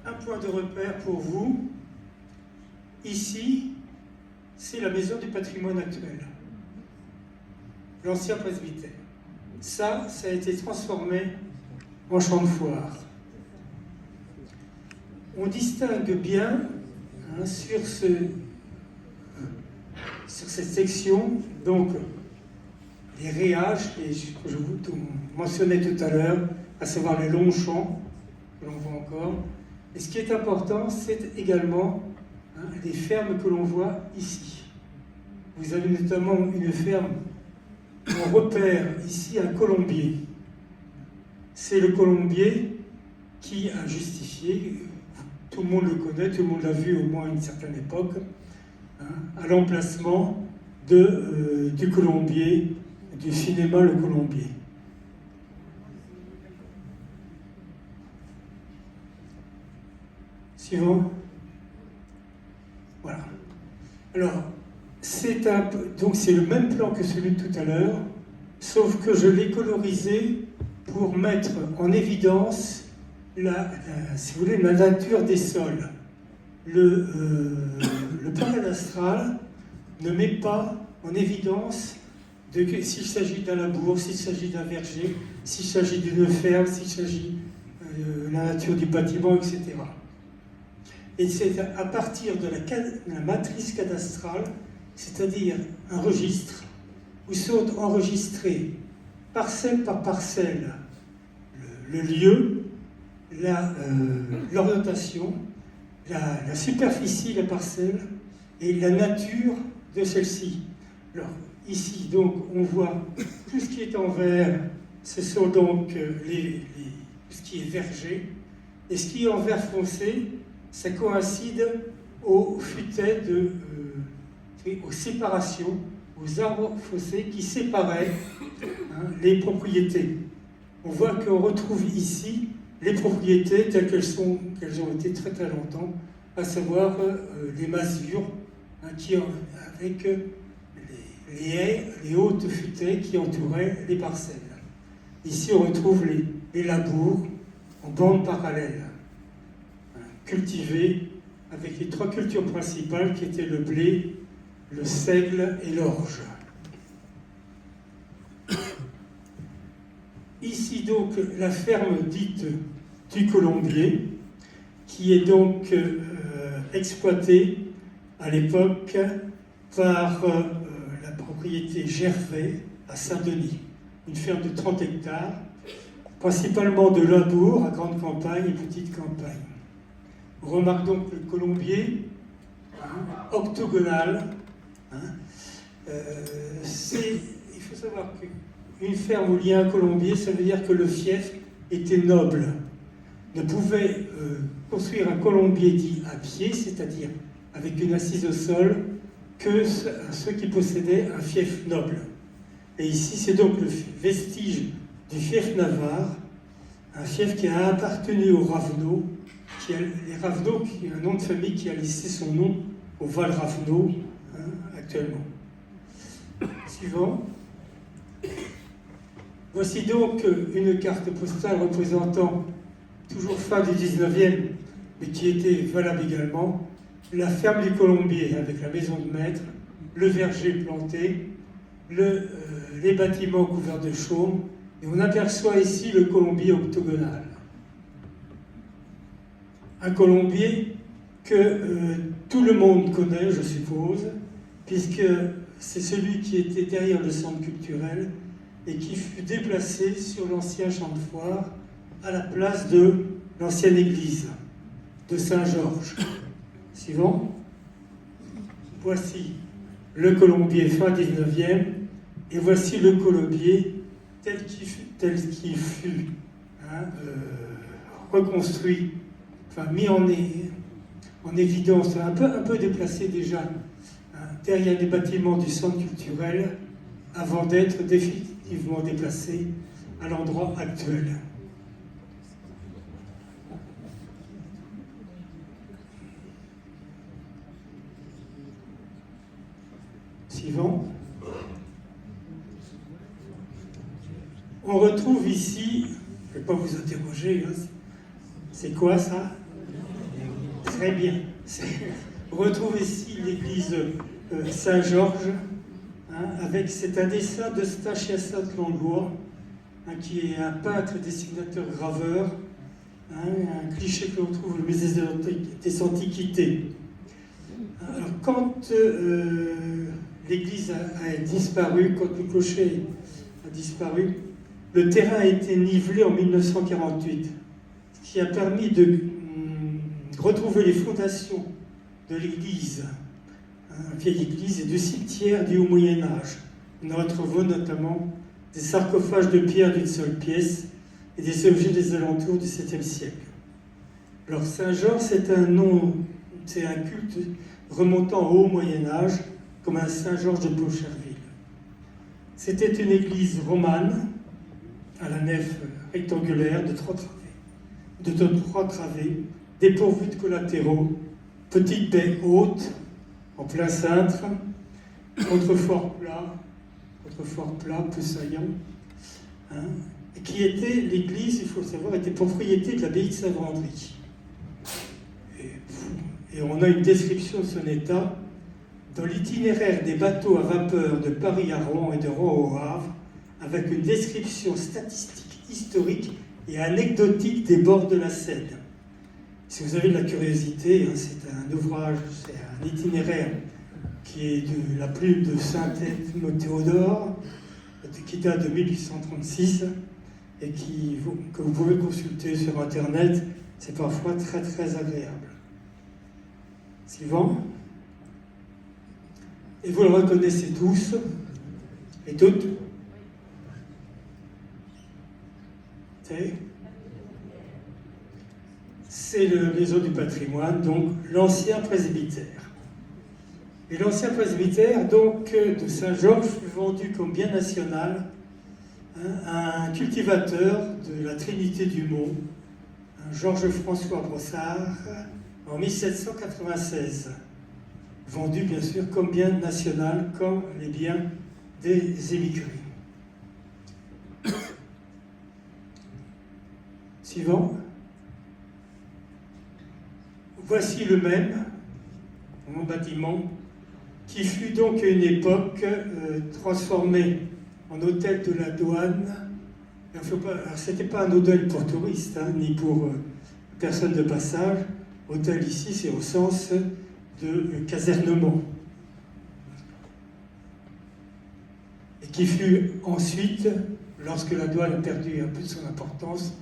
Un point de repère pour vous. Ici, c'est la maison du patrimoine actuel. L'ancien presbytère. Ça a été transformé en champ de foire. On distingue bien sur cette section, donc, les réages, que je vous mentionnais tout à l'heure, à savoir les longs champs, que l'on voit encore. Et ce qui est important, c'est également les fermes que l'on voit ici. Vous avez notamment une ferme, on repère ici un colombier. C'est le colombier qui a justifié, tout le monde le connaît, tout le monde l'a vu au moins à une certaine époque, à l'emplacement du colombier, du cinéma Le Colombier. Suivant. Voilà. Alors, c'est le même plan que celui de tout à l'heure, sauf que je l'ai colorisé pour mettre en évidence si vous voulez, la nature des sols. Le plan cadastral ne met pas en évidence s'il s'agit d'un labour, s'il s'agit d'un verger, s'il s'agit d'une ferme, s'il s'agit de la nature du bâtiment, etc. Et c'est à partir de la matrice cadastrale, c'est-à-dire un registre, où sont enregistrés parcelle par parcelle le lieu, l'orientation, la superficie de la parcelle et la nature de celle-ci. Alors, ici, donc, on voit tout ce qui est en vert, ce sont donc ce qui est verger, et ce qui est en vert foncé, ça coïncide aux futaies, aux séparations, aux arbres fossés qui séparaient les propriétés. On voit qu'on retrouve ici les propriétés telles qu'elles ont été très très longtemps, à savoir les masures avec les haies, les hautes futaies qui entouraient les parcelles. Ici on retrouve les labours en bande parallèle, cultivés avec les trois cultures principales qui étaient le blé, le seigle et l'orge. Ici donc la ferme dite du Colombier, qui est donc exploitée à l'époque par la propriété Gervais à Saint-Denis, une ferme de 30 hectares principalement de labour à grande campagne et petite campagne. On remarque donc le colombier octogonal. Il faut savoir qu'une ferme où il y a un colombier, ça veut dire que le fief était noble. Ne pouvait construire un colombier dit à pied, c'est-à-dire avec une assise au sol, que ceux qui possédaient un fief noble. Et ici, c'est donc le vestige du fief navarre, un fief qui a appartenu aux Ravenaux, les Ravenaux, qui est un nom de famille qui a laissé son nom au Val Ravenaux, actuellement. Suivant. Voici donc une carte postale représentant, toujours fin du 19e, mais qui était valable également, la ferme du Colombier avec la maison de maître, le verger planté, les bâtiments couverts de chaume, et on aperçoit ici le colombier octogonal. Un colombier que tout le monde connaît, je suppose, puisque c'est celui qui était derrière le centre culturel et qui fut déplacé sur l'ancien champ de foire à la place de l'ancienne église de Saint-Georges. Suivant. Voici le colombier fin 19e et voici le colombier tel qu'il fut reconstruit, enfin mis en évidence, un peu déplacé déjà derrière les bâtiments du centre culturel avant d'être définitivement déplacé à l'endroit actuel. Suivant. On retrouve ici, je ne vais pas vous interroger, c'est quoi ça? Très bien. On retrouve ici l'église Saint-Georges, c'est un dessin de Stachiasat Langlois, qui est un peintre, dessinateur, graveur, un cliché que l'on trouve au musée des Antiquités. Alors, quand l'église a disparu, quand le clocher a disparu, le terrain a été nivelé en 1948, ce qui a permis de retrouver les fondations de l'église, vieille église, et du cimetière du Haut Moyen-Âge. On retrouvons notamment des sarcophages de pierre d'une seule pièce et des objets des alentours du 7e siècle. Alors Saint-Georges, c'est un culte remontant au Haut Moyen-Âge, comme un Saint-Georges de Beaucherville. C'était une église romane, à la nef rectangulaire de trois travées, dépourvue de collatéraux, petite baie haute, en plein cintre, contrefort plat, peu saillant, et qui était, l'église, il faut le savoir, était propriété de l'abbaye de Saint-Vendry. Et on a une description de son état dans l'itinéraire des bateaux à vapeur de Paris à Rouen et de Rouen au Havre, avec une description statistique, historique et anecdotique des bords de la Seine. Si vous avez de la curiosité, c'est un ouvrage, c'est un itinéraire qui est de la plume de Saint-Théodore, qui date de 1836 et que vous pouvez consulter sur Internet. C'est parfois très très agréable. Suivant. Et vous le reconnaissez tous et toutes. C'est le Maison du patrimoine, donc l'ancien presbytère. Et l'ancien presbytère, donc, de Saint-Georges, fut vendu comme bien national à un cultivateur de la Trinité du Mont, Georges-François Brossard, en 1796. Vendu, bien sûr, comme bien national, comme les biens des émigrés. Suivant. Voici le même bâtiment qui fut donc à une époque transformé en hôtel de la douane. Ce n'était pas un hôtel pour touristes, ni pour personnes de passage. Hôtel ici, c'est au sens de casernement. Et qui fut ensuite, lorsque la douane a perdu un peu de son importance,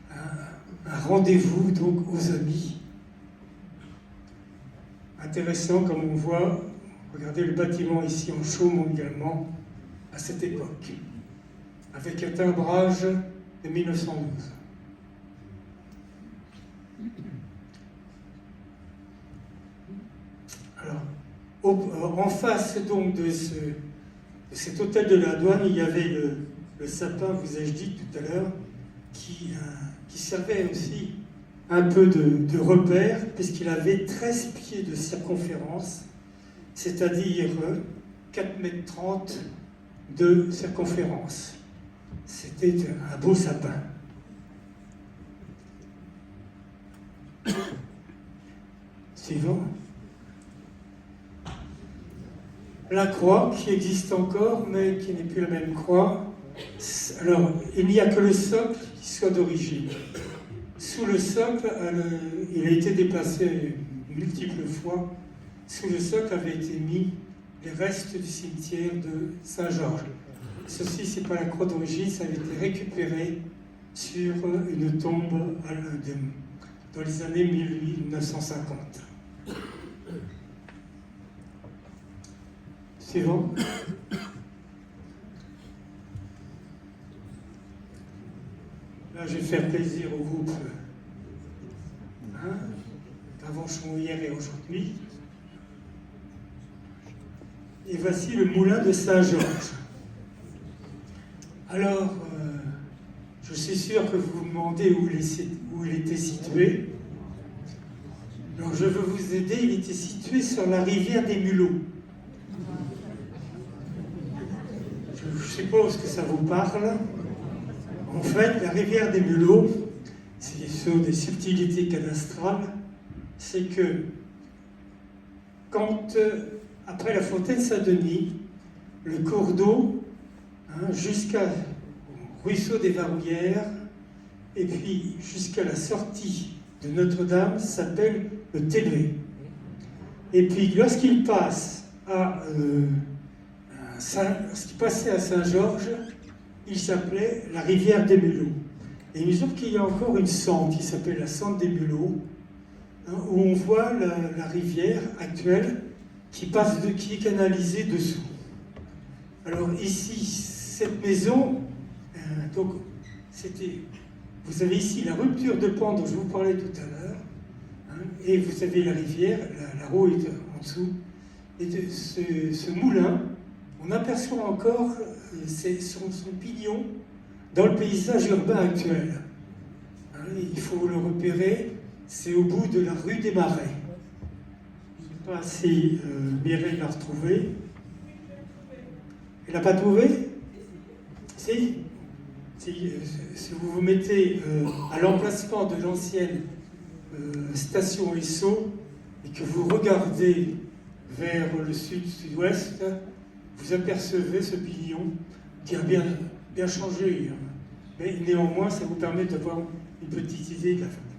un rendez-vous donc aux amis. Intéressant comme on voit, regardez le bâtiment ici en chaume également, à cette époque, avec un timbrage de 1912. Alors, en face donc de cet hôtel de la douane, il y avait le sapin, vous ai-je dit tout à l'heure, qui servait aussi un peu de repère, puisqu'il avait 13 pieds de circonférence, c'est-à-dire 4,30 m de circonférence. C'était un beau sapin. Suivant. La croix, qui existe encore, mais qui n'est plus la même croix. Alors, il n'y a que le socle qui soit d'origine. Sous le socle, il a été déplacé multiples fois. Sous le socle avaient été mis les restes du cimetière de Saint-Georges. Ceci, ce n'est pas la croix d'origine, ça a été récupéré sur une tombe dans les années 1950. Suivant. Là, je vais faire plaisir au groupe Gravenchon hier et aujourd'hui. Et voici le moulin de Saint-Georges. Alors, je suis sûr que vous vous demandez où il était situé. Alors, je veux vous aider, il était situé sur la rivière des Mulots. Je suppose que ça vous parle. En fait, la rivière des Mulots, c'est sur des subtilités cadastrales, c'est que quand, après la fontaine Saint-Denis, le cours d'eau, jusqu'au ruisseau des Varouillères, et puis jusqu'à la sortie de Notre-Dame, s'appelle le Télévé. Et puis lorsqu'il passe lorsqu'il passait à Saint-Georges, il s'appelait la rivière des Mulots. Et il me semble qu'il y a encore une sente qui s'appelle la sente des Mulots, où on voit la rivière actuelle qui est canalisée dessous. Alors ici, cette maison, donc vous avez ici la rupture de pente dont je vous parlais tout à l'heure, et vous avez la rivière, la roue est en dessous, et de ce moulin, on aperçoit encore son pignon dans le paysage urbain actuel. Il faut le repérer, c'est au bout de la rue des Marais. Je ne sais pas si Mireille l'a retrouvé. Elle n'a pas trouvé? Si, si vous vous mettez à l'emplacement de l'ancienne station Esso et que vous regardez vers le sud-sud-ouest, vous apercevez ce pignon qui a bien changé, mais néanmoins ça vous permet d'avoir une petite idée de la famille.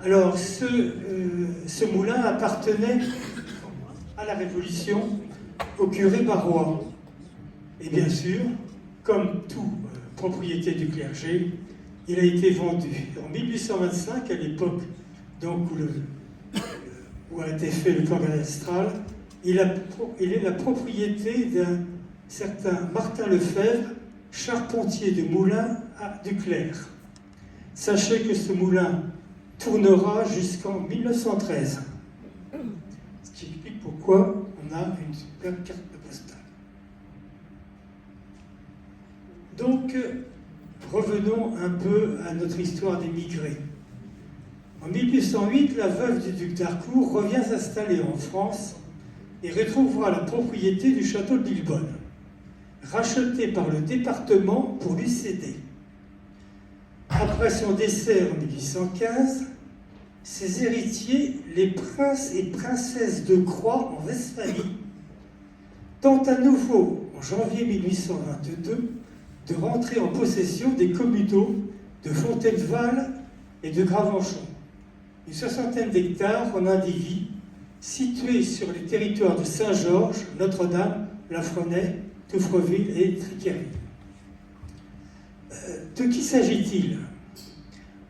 Alors ce moulin appartenait à la Révolution au curé Barrois. Et bien sûr, comme toute propriété du clergé, il a été vendu. En 1825, à l'époque donc où a été fait le plan cadastral, il est la propriété d'un certain Martin Lefebvre, charpentier de moulin à Duclerc. Sachez que ce moulin tournera jusqu'en 1913. Ce qui explique pourquoi on a une superbe carte de postale. Donc, revenons un peu à notre histoire des migrés. En 1808, la veuve du duc d'Harcourt revient s'installer en France et retrouvera la propriété du château de Lillebonne, racheté par le département pour lui céder. Après son décès en 1815, ses héritiers, les princes et princesses de Croix en Westphalie, tentent à nouveau, en janvier 1822, de rentrer en possession des communaux de Fontaineval et de Gravenchon, une soixantaine d'hectares en indivis, situés sur les territoires de Saint-Georges, Notre-Dame, La Frenais Touffreville et Triquerville. De qui s'agit-il?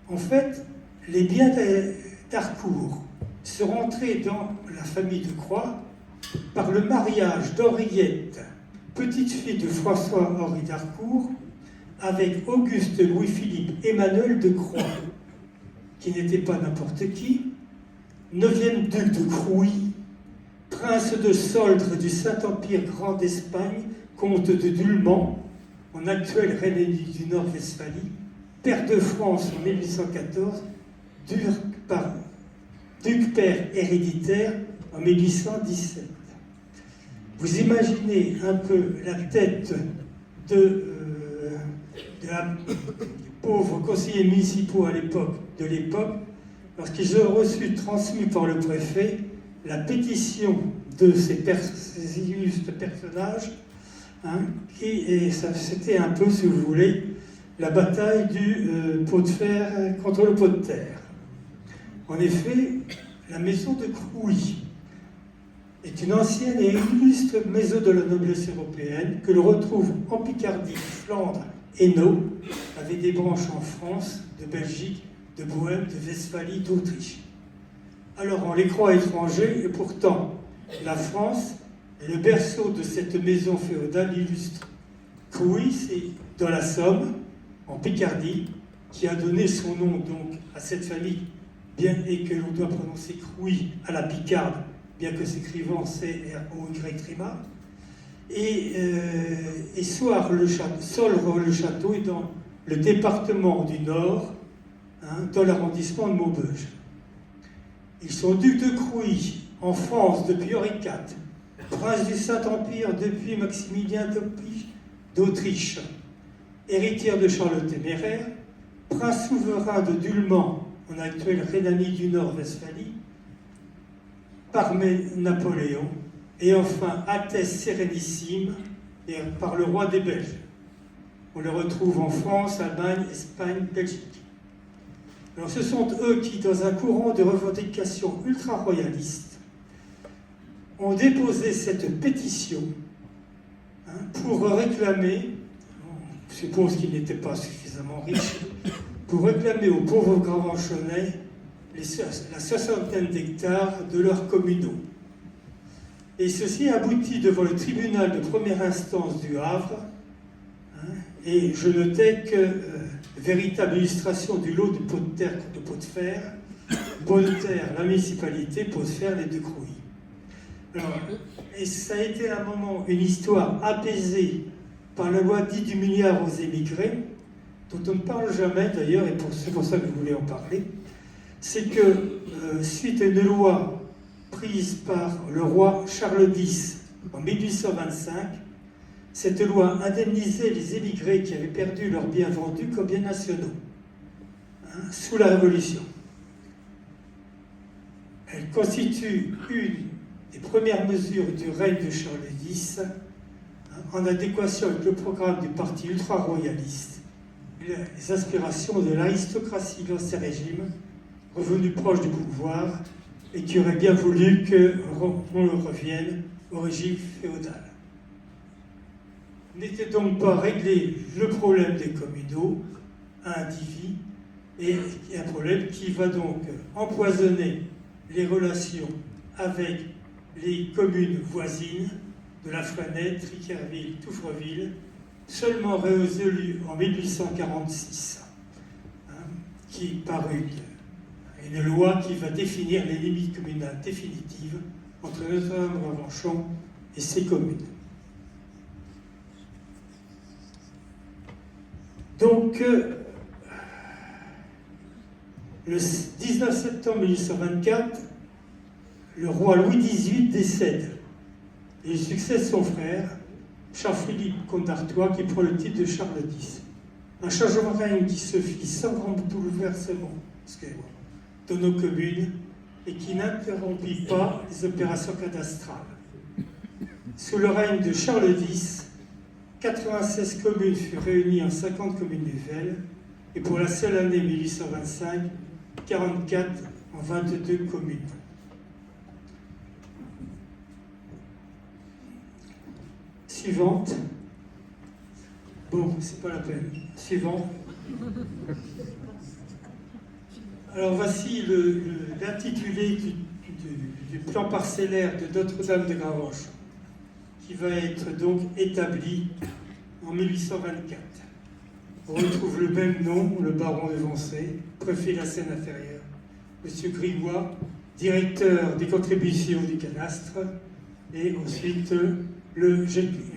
En fait, les biens d'Harcourt sont rentrés dans la famille de Croix par le mariage d'Henriette, petite fille de François-Henri d'Harcourt, avec Auguste Louis-Philippe Emmanuel de Croix, qui n'était pas n'importe qui, 9e duc de Crouy, prince de Soldre du Saint-Empire Grand d'Espagne, comte de Dulman, en actuelle Rhénanie du Nord-Westphalie, pair de France en 1814, duc-père héréditaire en 1817. Vous imaginez un peu la tête de la pauvres conseillers municipaux de l'époque, lorsqu'ils ont reçu, transmis par le préfet, la pétition de ces illustres personnages, c'était un peu, si vous voulez, la bataille du pot de fer contre le pot de terre. En effet, la maison de Crouy est une ancienne et illustre maison de la noblesse européenne que l'on retrouve en Picardie, Flandre, Hainaut, avec des branches en France, de Belgique, de Bohême, de Westphalie, d'Autriche. Alors on les croit étrangers, et pourtant la France est le berceau de cette maison féodale illustre. Crouy, c'est dans la Somme, en Picardie, qui a donné son nom donc à cette famille, bien et que l'on doit prononcer Crouy à la Picarde, bien que s'écrivant C-R-O-Y-Trima. Et Solre le château est dans le département du Nord, dans l'arrondissement de Maubeuge. Ils sont ducs de Crouy en France depuis Henri IV, prince du Saint-Empire depuis Maximilien d'Autriche, héritière de Charles le Téméraire, prince souverain de Dulman en actuelle Rhénanie du Nord-Westphalie, par Napoléon, et enfin Altesse Sérénissime par le roi des Belges. On les retrouve en France, Allemagne, Espagne, Belgique. Alors ce sont eux qui, dans un courant de revendications ultra-royalistes, ont déposé cette pétition pour réclamer, je suppose qu'ils n'étaient pas suffisamment riches, pour réclamer aux pauvres Gravenchonnais la soixantaine d'hectares de leurs communaux. Et ceci aboutit devant le tribunal de première instance du Havre, et je notais que, véritable illustration du lot de pots de terre contre pots de fer, pot de terre, la municipalité, pot de fer, les deux Crouy. Alors, et ça a été à un moment une histoire apaisée par la loi dite du milliard aux émigrés, dont on ne parle jamais d'ailleurs, et c'est pour ça que je voulais en parler. C'est que, suite à une loi prise par le roi Charles X en 1825, cette loi indemnisait les émigrés qui avaient perdu leurs biens vendus comme biens nationaux, sous la Révolution. Elle constitue une des premières mesures du règne de Charles X, en adéquation avec le programme du parti ultra-royaliste, les aspirations de l'aristocratie dans ces régimes, revenus proches du pouvoir, et qui aurait bien voulu qu'on revienne au régime féodal. N'était donc pas réglé le problème des communaux à un divi, et un problème qui va donc empoisonner les relations avec les communes voisines de la Fresnaye, Triquerville, Touffreville, seulement résolues en 1846, qui parut une loi qui va définir les limites communales définitives entre Notre-Dame-de-Gravenchon et ses communes. Donc, le 19 septembre 1824, le roi Louis XVIII décède et il succède son frère, Charles-Philippe, comte d'Artois, qui prend le titre de Charles X. Un changement de règne qui se fit sans grand bouleversement dans nos communes et qui n'interrompit pas les opérations cadastrales. Sous le règne de Charles X, 96 communes furent réunies en 50 communes nouvelles, et pour la seule année 1825, 44 en 22 communes. Suivante. Bon, c'est pas la peine. Suivant. Alors voici l'intitulé du plan parcellaire de Notre-Dame de Gravenchon, qui va être donc établi en 1824. On retrouve le même nom, le baron de Vancey, préfet de la Seine-Inférieure, M. Grigois, directeur des contributions du cadastre, et ensuite le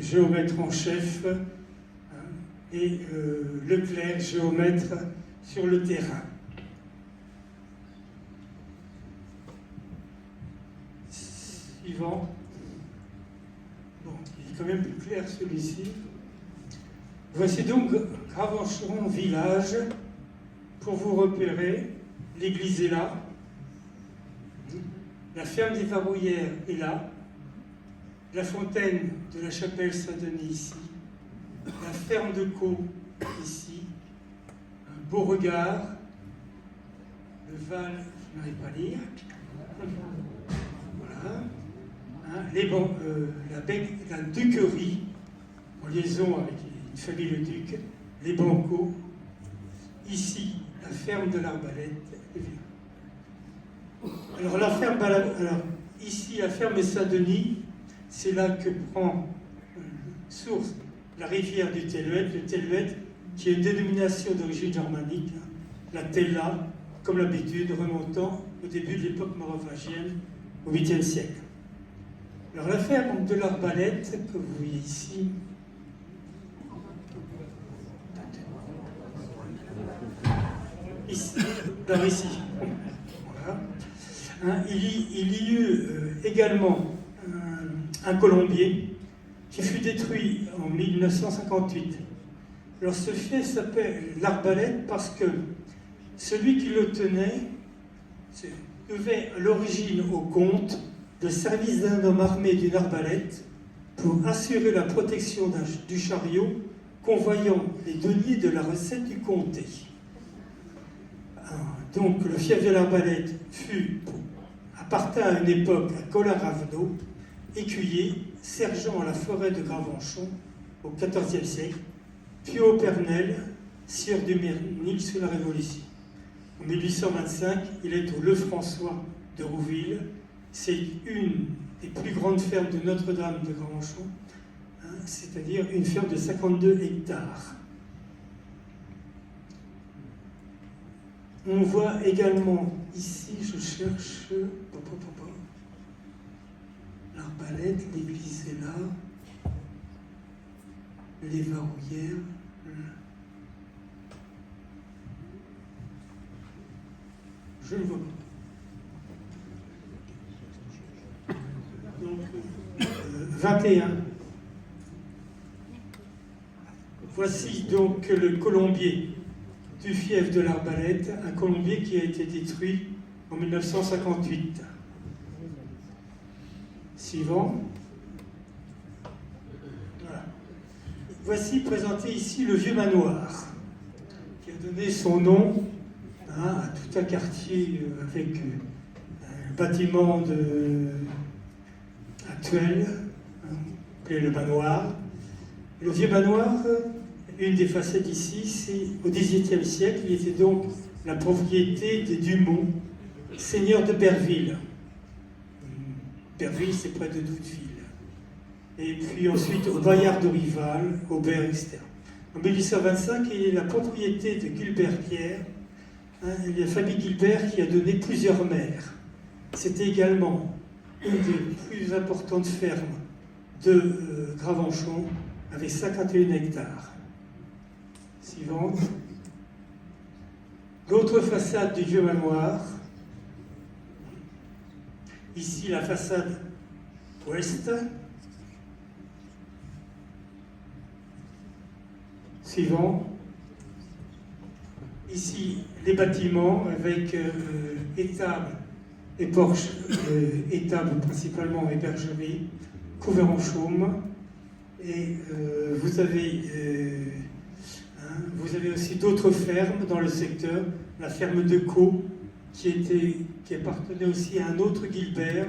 géomètre en chef et Leclerc, géomètre sur le terrain. Suivant. Bon, il est quand même plus clair celui-ci. Voici donc Gravenchon village. Pour vous repérer, l'église est là. La ferme des Varouillères est là. La fontaine de la chapelle Saint-Denis ici. La ferme de Caux ici. Un beau regard. Le Val, je n'arrive pas à lire. Voilà. La duquerie, en liaison avec une famille le duc, les Bancos. Ici, la ferme de l'Arbalète. Alors, ici, la ferme Saint-Denis, c'est là que prend source la rivière du Telluet, le Telluet, qui est une dénomination d'origine germanique, la Tella, comme l'habitude, remontant au début de l'époque mérovingienne, au 8e siècle. Alors, la ferme de l'Arbalète, que vous voyez ici, ici, par ici. Voilà. Il y eut également un colombier qui fut détruit en 1958. Alors ce fief s'appelle l'Arbalète parce que celui qui le tenait devait à l'origine au comte le service d'un homme armé d'une arbalète pour assurer la protection du chariot convoyant les deniers de la recette du comté. Donc le fief de l'Arbalète appartint à une époque à Colin Ravenot, écuyer, sergent à la forêt de Gravenchon au XIVe siècle, puis au Pernel, sieur du Mérignac sous la Révolution. En 1825, il est au Lefrançois de Rouville. C'est une des plus grandes fermes de Notre-Dame de Gravenchon, c'est-à-dire une ferme de 52 hectares. On voit également ici, je cherche, l'Arbalète, l'église est là, les Varouillères. Je ne vois pas. Donc, 21. Voici donc le colombier du fief de l'Arbalète, un colombier qui a été détruit en 1958. Suivant. Voilà. Voici présenté ici le vieux manoir, qui a donné son nom à tout un quartier avec un bâtiment actuel, appelé le manoir. Le vieux manoir, une des facettes ici, c'est au XVIIIe siècle, il était donc la propriété des Dumont, seigneurs de Berville. Berville, c'est près de Douteville. Et puis ensuite au Bayard de Rival, Aubert, etc. En 1825, il est la propriété de Gilbert-Pierre, la famille Gilbert qui a donné plusieurs maires. C'était également une des plus importantes fermes de Gravenchon, avec 51 hectares. Suivante. L'autre façade du vieux manoir. Ici, la façade ouest. Suivant. Ici, les bâtiments avec étables et porches, étables principalement hébergeries, couverts en chaume. Et vous avez aussi d'autres fermes dans le secteur, la ferme de Caux, qui appartenait aussi à un autre Gilbert,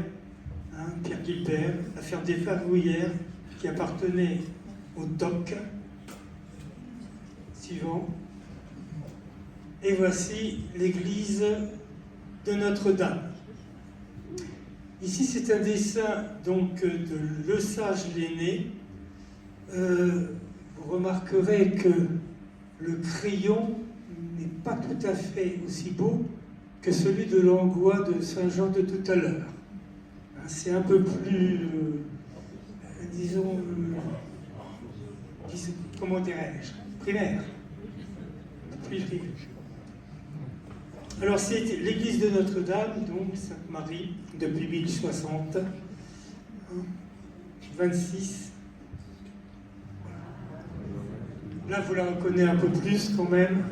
Pierre Gilbert, la ferme des Varouillères, qui appartenait au DOC. Suivant. Et voici l'église de Notre-Dame. Ici, c'est un dessin donc de Lesage l'Aîné. Vous remarquerez que le crayon n'est pas tout à fait aussi beau que celui de l'Angoi de Saint-Jean de tout à l'heure. C'est un peu plus, disons, comment dirais-je, primaire. Plus primaire. Alors c'est l'église de Notre-Dame, donc Sainte-Marie, depuis 1060, 26. Là, vous la reconnaissez un peu plus quand même.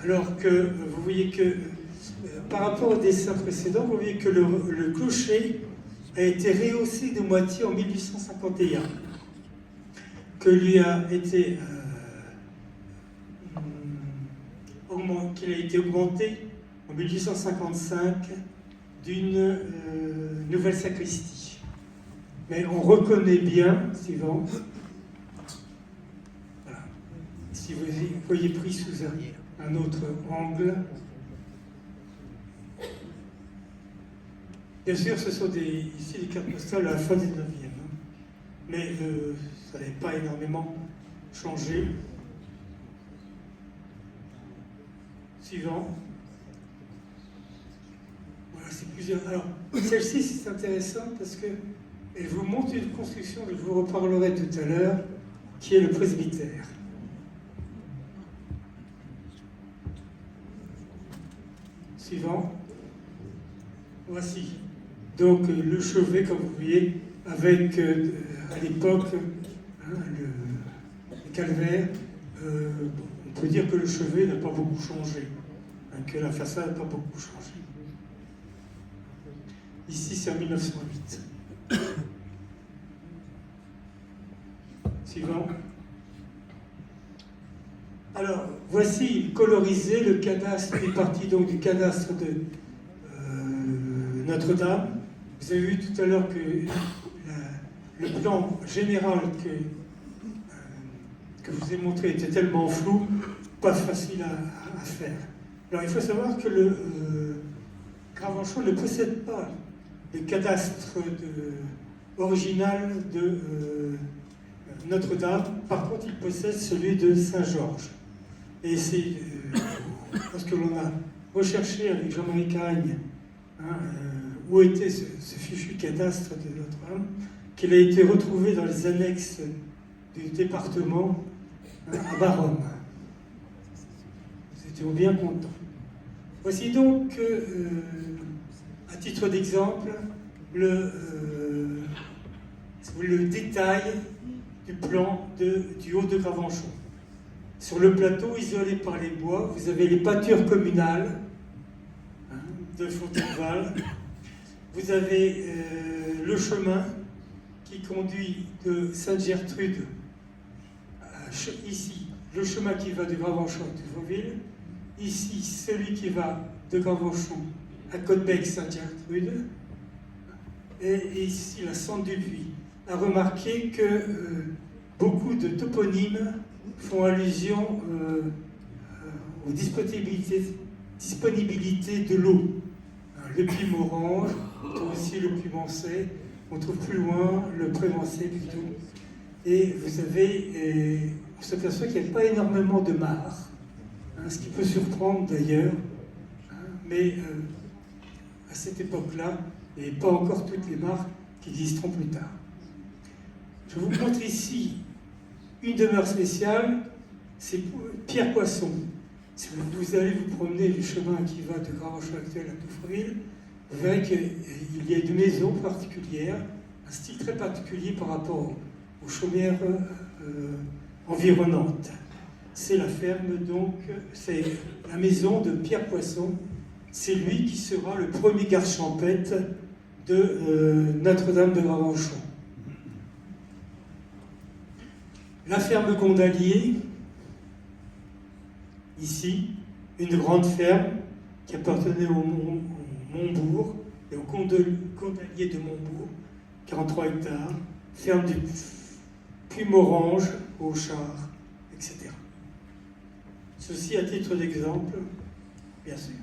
Alors que vous voyez que, par rapport au dessin précédent, vous voyez que le clocher a été rehaussé de moitié en 1851, que lui a été qu'il a été augmenté en 1855 d'une nouvelle sacristie. Mais on reconnaît bien, suivant, voilà, si vous voyez pris sous un autre angle. Bien sûr, ce sont ici des cartes postales à la fin du 9e, mais ça n'avait pas énormément changé. Suivant. Voilà, c'est plusieurs. Alors, celle-ci, c'est intéressant parce qu'elle vous montre une construction, je vous reparlerai tout à l'heure, qui est le presbytère. Suivant. Voici. Donc, le chevet, comme vous voyez, avec, à l'époque, le calvaire. On peut dire que le chevet n'a pas beaucoup changé, que la façade n'a pas beaucoup changé. Ici, c'est en 1908. Suivant. Alors, voici colorisé le cadastre, une partie donc du cadastre de Notre-Dame. Vous avez vu tout à l'heure que le plan général que je vous ai montré était tellement flou, pas facile à faire. Alors il faut savoir que le Gravenchon ne possède pas le cadastre original de Notre-Dame. Par contre, il possède celui de Saint-Georges. Et c'est parce que l'on a recherché avec Jean-Marie Cagne où était ce fichu cadastre de Notre-Dame, qu'il a été retrouvé dans les annexes du département à Baronne. Nous étions bien contents. Voici donc, à titre d'exemple, le détail du plan du haut de Gravenchon. Sur le plateau, isolé par les bois, vous avez les pâtures communales de Fontainebleau. Vous avez le chemin qui conduit de Sainte-Gertrude ici, le chemin qui va de Gravenchon à Touvreville, ici, celui qui va de Gravenchon à Côtebec-Sainte-Gertrude, et ici, la Sente du Puy. À remarquer que beaucoup de toponymes font allusion aux disponibilités de l'eau. Le Puy-Morange, on trouve aussi le Puy-Mancet, on trouve plus loin le Prémancet plutôt. Et vous avez, on s'aperçoit qu'il n'y a pas énormément de mares, ce qui peut surprendre d'ailleurs, mais à cette époque-là, et pas encore toutes les mares qui existeront plus tard. Je vous montre ici une demeure spéciale, c'est Pierre Poisson. Si vous allez vous promener du chemin qui va de Gravenchon actuel à Touvreville, vous verrez qu'il y a une maison particulière, un style très particulier par rapport aux chaumières environnantes. C'est la ferme, donc, c'est la maison de Pierre Poisson. C'est lui qui sera le premier garde champêtre de Notre-Dame de Gravenchon. La ferme Gondalier, ici, une grande ferme qui appartenait au Montbourg et au Gondalier de Montbourg. 43 hectares, ferme du Puy-Morange au Char, etc. Ceci à titre d'exemple, bien sûr.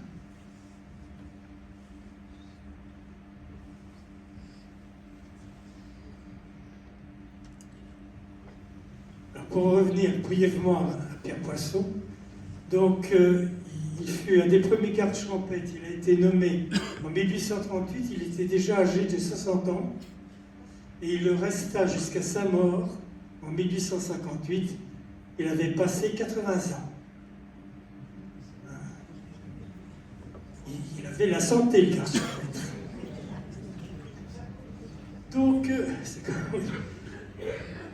Alors pour revenir brièvement à Pierre Poisson, donc il fut un des premiers gardes champêtres. Il a été nommé en 1838, il était déjà âgé de 60 ans, et il le resta jusqu'à sa mort en 1858. Il avait passé 80 ans. Il avait la santé, le garde champêtre. Donc,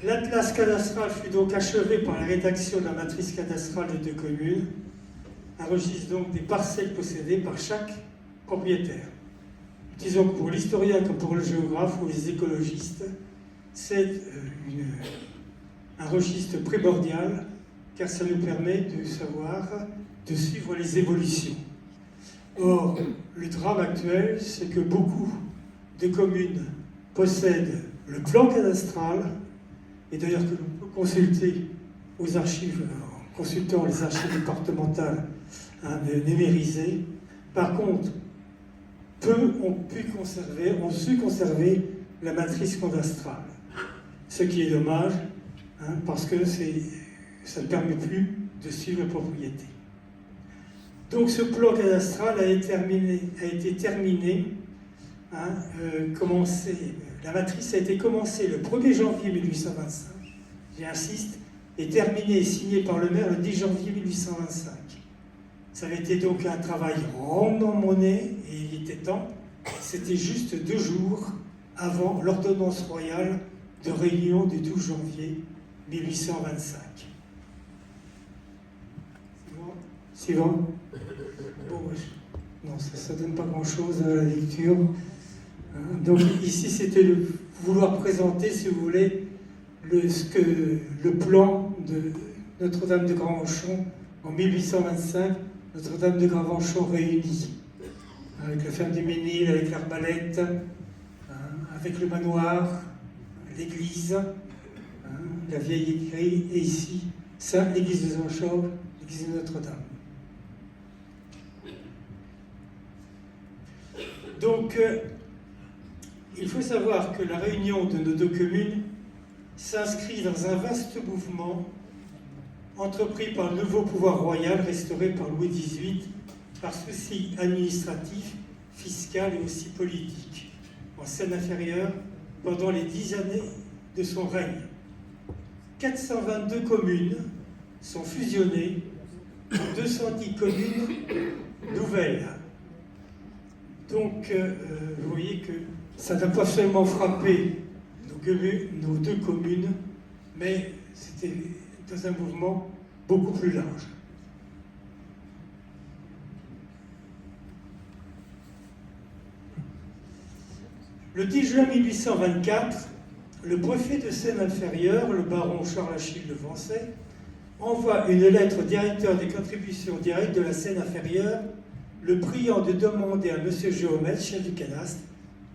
l'atlas cadastral fut donc achevé par la rédaction de la matrice cadastrale des 2 communes, un registre donc des parcelles possédées par chaque propriétaire. Disons que pour l'historien comme pour le géographe ou les écologistes, c'est un registre primordial car ça nous permet de savoir, de suivre les évolutions. Or, le drame actuel, c'est que beaucoup de communes possèdent le plan cadastral, et d'ailleurs que l'on peut consulter aux archives, en consultant les archives départementales numérisées. Par contre, peu ont su conserver la matrice cadastrale, ce qui est dommage, parce que ça ne permet plus de suivre la propriété. Donc ce plan cadastral a été terminé, la matrice a été commencée le 1er janvier 1825, j'insiste, et terminée et signée par le maire le 10 janvier 1825. Ça avait été donc un travail rondement mené, et il était temps. C'était juste 2 jours avant l'ordonnance royale de réunion du 12 janvier 1825. Suivant. Bon, non, ça ne donne pas grand-chose à la lecture. Donc ici, c'était vouloir présenter, si vous voulez, le plan de Notre-Dame de Gravenchon en 1825, Notre-Dame de Gravenchon réunie, avec la ferme du Ménil, avec l'arbalète, avec le manoir, l'église, la vieille église, et ici, ça, l'église de Zanchauve, l'église de Notre-Dame. Donc, il faut savoir que la réunion de nos 2 communes s'inscrit dans un vaste mouvement entrepris par le nouveau pouvoir royal restauré par Louis XVIII par souci administratif, fiscal et aussi politique en Seine-Inférieure pendant les 10 années de son règne. 422 communes sont fusionnées en 210 communes nouvelles. Donc, vous voyez que ça n'a pas seulement frappé nos 2 communes, mais c'était dans un mouvement beaucoup plus large. Le 10 juin 1824, le préfet de Seine-Inférieure, le baron Charles-Achille de Vancey, envoie une lettre au directeur des contributions directes de la Seine-Inférieure, le priant de demander à M. Géomètre, chef du cadastre,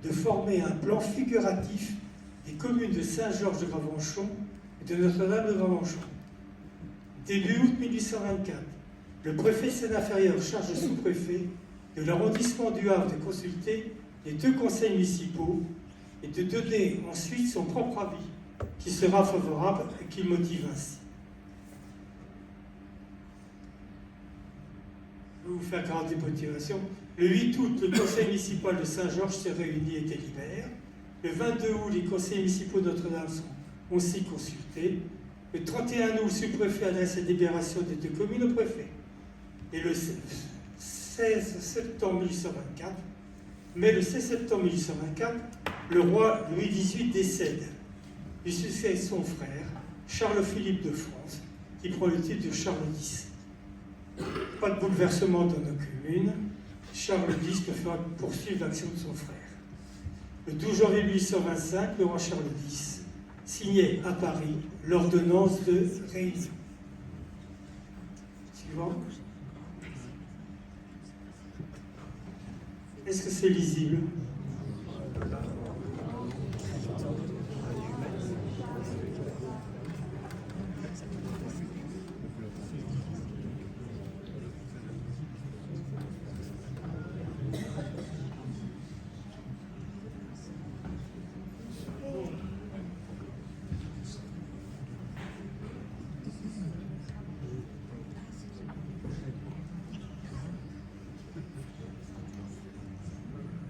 de former un plan figuratif des communes de Saint-Georges de Gravenchon et de Notre-Dame de Gravenchon. Début août 1824, le préfet Seine-Inférieure charge le sous-préfet de l'arrondissement du Havre de consulter les 2 conseils municipaux et de donner ensuite son propre avis, qui sera favorable et qui motive ainsi. Je vais vous faire 40 motivations. Le 8 août, le conseil municipal de Saint-Georges s'est réuni et délibère. Le 22 août, les conseils municipaux de Notre-Dame sont aussi consultés. Le 31 août, le sous-préfet adresse la délibération des 2 communes au préfet. Et le 16 septembre 1824, mais le 16 septembre 1824, le roi Louis XVIII décède. Il succède son frère, Charles-Philippe de France, qui prend le titre de Charles X. Pas de bouleversement dans nos communes. Charles X ne fera que poursuivre l'action de son frère. Le 12 janvier 1825, le roi Charles X signait à Paris l'ordonnance de réunion. Suivant. Est-ce que c'est lisible?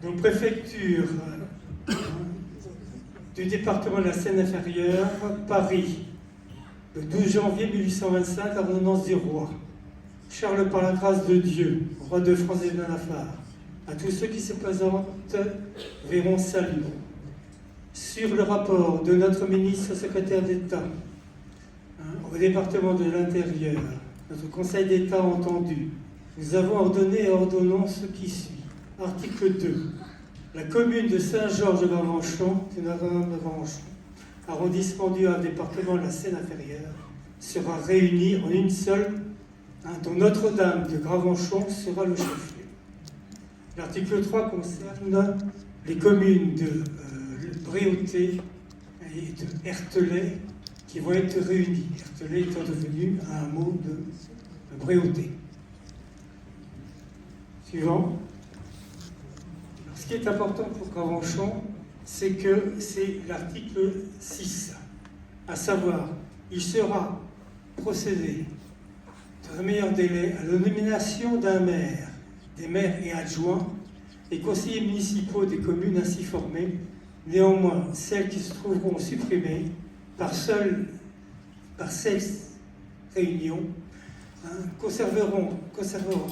Donc préfecture du département de la Seine-Inférieure, Paris, le 12 janvier 1825, ordonnance du roi. Charles par la grâce de Dieu, roi de France et de Navarre, à tous ceux qui se présentent verront salut. Sur le rapport de notre ministre secrétaire d'État au département de l'Intérieur, notre Conseil d'État a entendu, nous avons ordonné et ordonnons ce qui suit. Article 2. La commune de Saint-Georges-de-Gravenchon, arrondissement du Havre, département de la Seine-Inférieure, sera réunie en une seule, dont Notre-Dame de Gravenchon sera le chef-lieu. L'article 3 concerne les communes de Bréauté et de Hertelet qui vont être réunies. Hertelet étant devenu un hameau de Bréauté. Suivant. Alors, ce qui est important pour Gravenchon, c'est que c'est l'article 6, à savoir, il sera procédé dans un meilleur délai à la nomination d'un maire, des maires et adjoints, et conseillers municipaux des communes ainsi formées. Néanmoins, celles qui se trouveront supprimées par celles réunions conserveront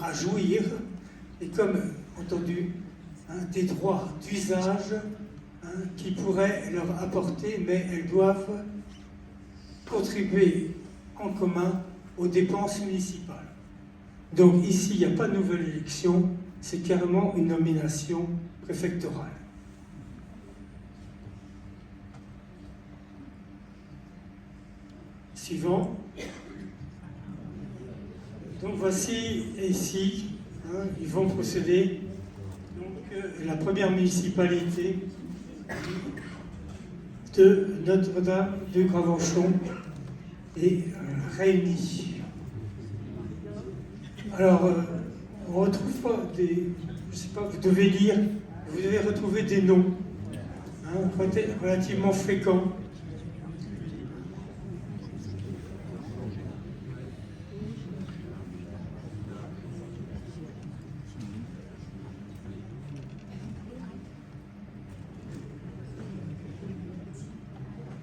à jouir, et comme entendu, des droits d'usage qui pourraient leur apporter, mais elles doivent contribuer en commun aux dépenses municipales. Donc ici, il n'y a pas de nouvelle élection, c'est carrément une nomination préfectorale. Suivant. Donc voici ici, ils vont procéder. Donc la première municipalité de Notre-Dame de Gravenchon est réunie. Alors, on retrouve pas des, je sais pas, vous devez lire, vous devez retrouver des noms relativement fréquents.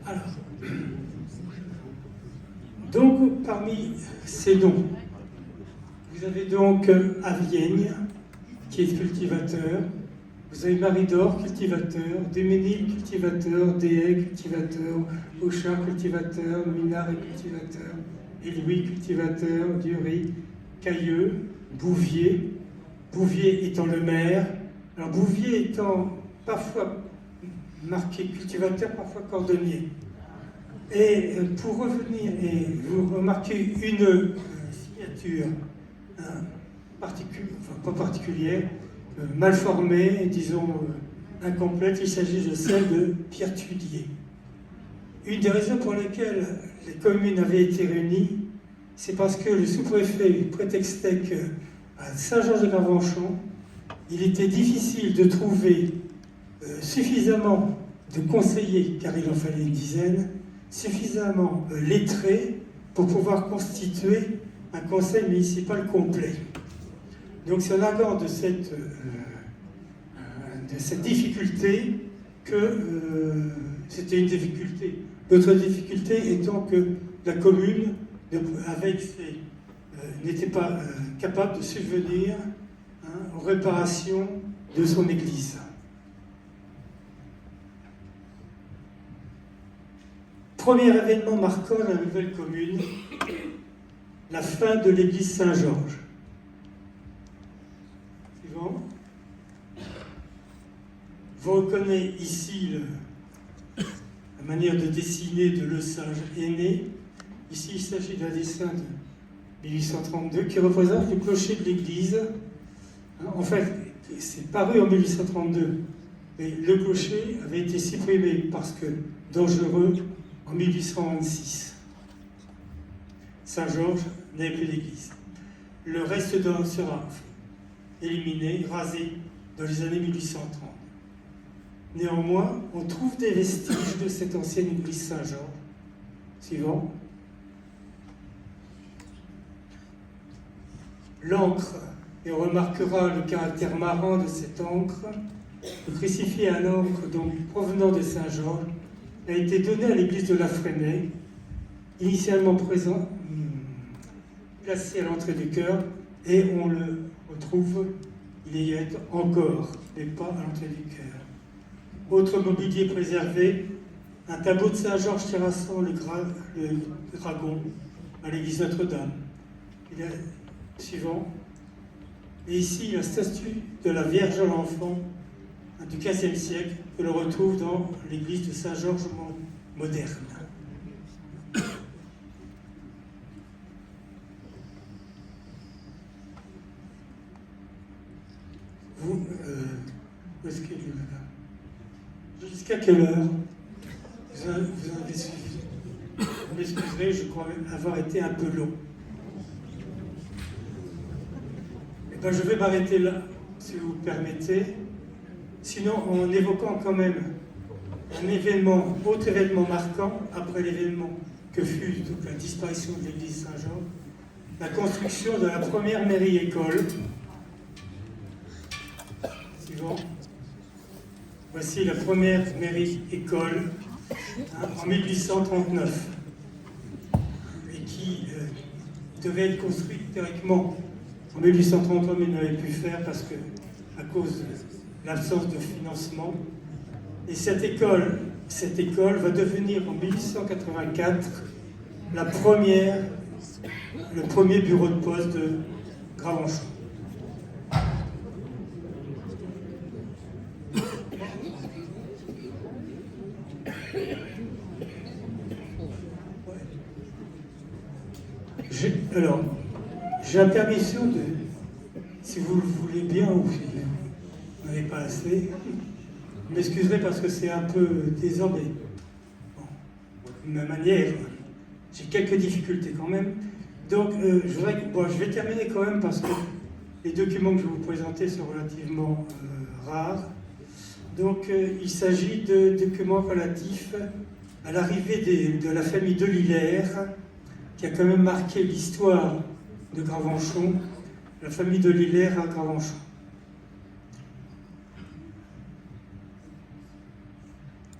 Alors, donc parmi ces noms, vous avez donc Avienne, qui est cultivateur, vous avez Marie-Dor, cultivateur, Déménil, cultivateur, Déhay, cultivateur, Auchat, cultivateur, Minard est cultivateur, Élouis, cultivateur, Dury, Cailleux, Bouvier, Bouvier étant le maire, alors Bouvier étant parfois marqué cultivateur, parfois cordonnier. Et pour revenir, et vous remarquez une signature pas particulière, mal formée, disons incomplète, il s'agit de celle de Pierre Tuillier. Une des raisons pour lesquelles les communes avaient été réunies, c'est parce que le sous-préfet prétextait qu'à Saint-Georges-de-Gravenchon, il était difficile de trouver suffisamment de conseillers, car il en fallait une dizaine, suffisamment lettrés pour pouvoir constituer un conseil municipal complet. Donc c'est en regard de cette difficulté que c'était une difficulté. L'autre difficulté étant que la commune n'était pas capable de subvenir aux réparations de son église. Premier événement marquant la nouvelle commune, la fin de l'église Saint-Georges. Suivant. Vous reconnaissez ici la manière de dessiner de Le Sage aîné. Ici, il s'agit d'un dessin de 1832 qui représente le clocher de l'église. En fait, c'est paru en 1832, mais le clocher avait été supprimé parce que dangereux en 1826. Saint-Georges n'est plus d'église. Le reste sera éliminé, rasé dans les années 1830. Néanmoins, on trouve des vestiges de cette ancienne église Saint-Georges. Suivant. L'encre, et on remarquera le caractère marrant de cette encre, Le crucifix à l'encre, donc provenant de Saint-Georges, a été donné à l'église de La Fresnaye, initialement placé à l'entrée du chœur, et on le retrouve, il y est encore, mais pas à l'entrée du chœur. Autre mobilier préservé, un tableau de Saint-Georges terrassant le dragon à l'église Notre-Dame. Suivant. Et ici, la statue de la Vierge à l'Enfant du XVe siècle, que l'on retrouve dans l'église de Saint-Georges moderne. Vous, où est-ce qu'il est, madame? Jusqu'à quelle heure vous avez suivi? Vous m'excuserez, je crois avoir été un peu long. Eh bien, je vais m'arrêter là, si vous le permettez. Sinon, en évoquant quand même autre événement marquant, après l'événement que fut donc la disparition de l'église Saint-Georges, la construction de la première mairie-école. Suivant. Voici la première mairie-école en 1839 et qui devait être construite théoriquement en 1833, mais n'avait pu faire parce que, à cause de l'absence de financement. Et cette école va devenir en 1884 le premier bureau de poste de Gravenchon. J'ai la permission de, si vous le voulez bien ou si vous n'en avez pas assez, vous m'excuserez parce que c'est un peu désordre. Bon, de ma manière, j'ai quelques difficultés quand même. Donc, je vais terminer quand même parce que les documents que je vais vous présenter sont relativement rares. Donc, il s'agit de documents relatifs à l'arrivée de la famille de Lillers, qui a quand même marqué l'histoire de Gravenchon, la famille de Lillers à Gravenchon.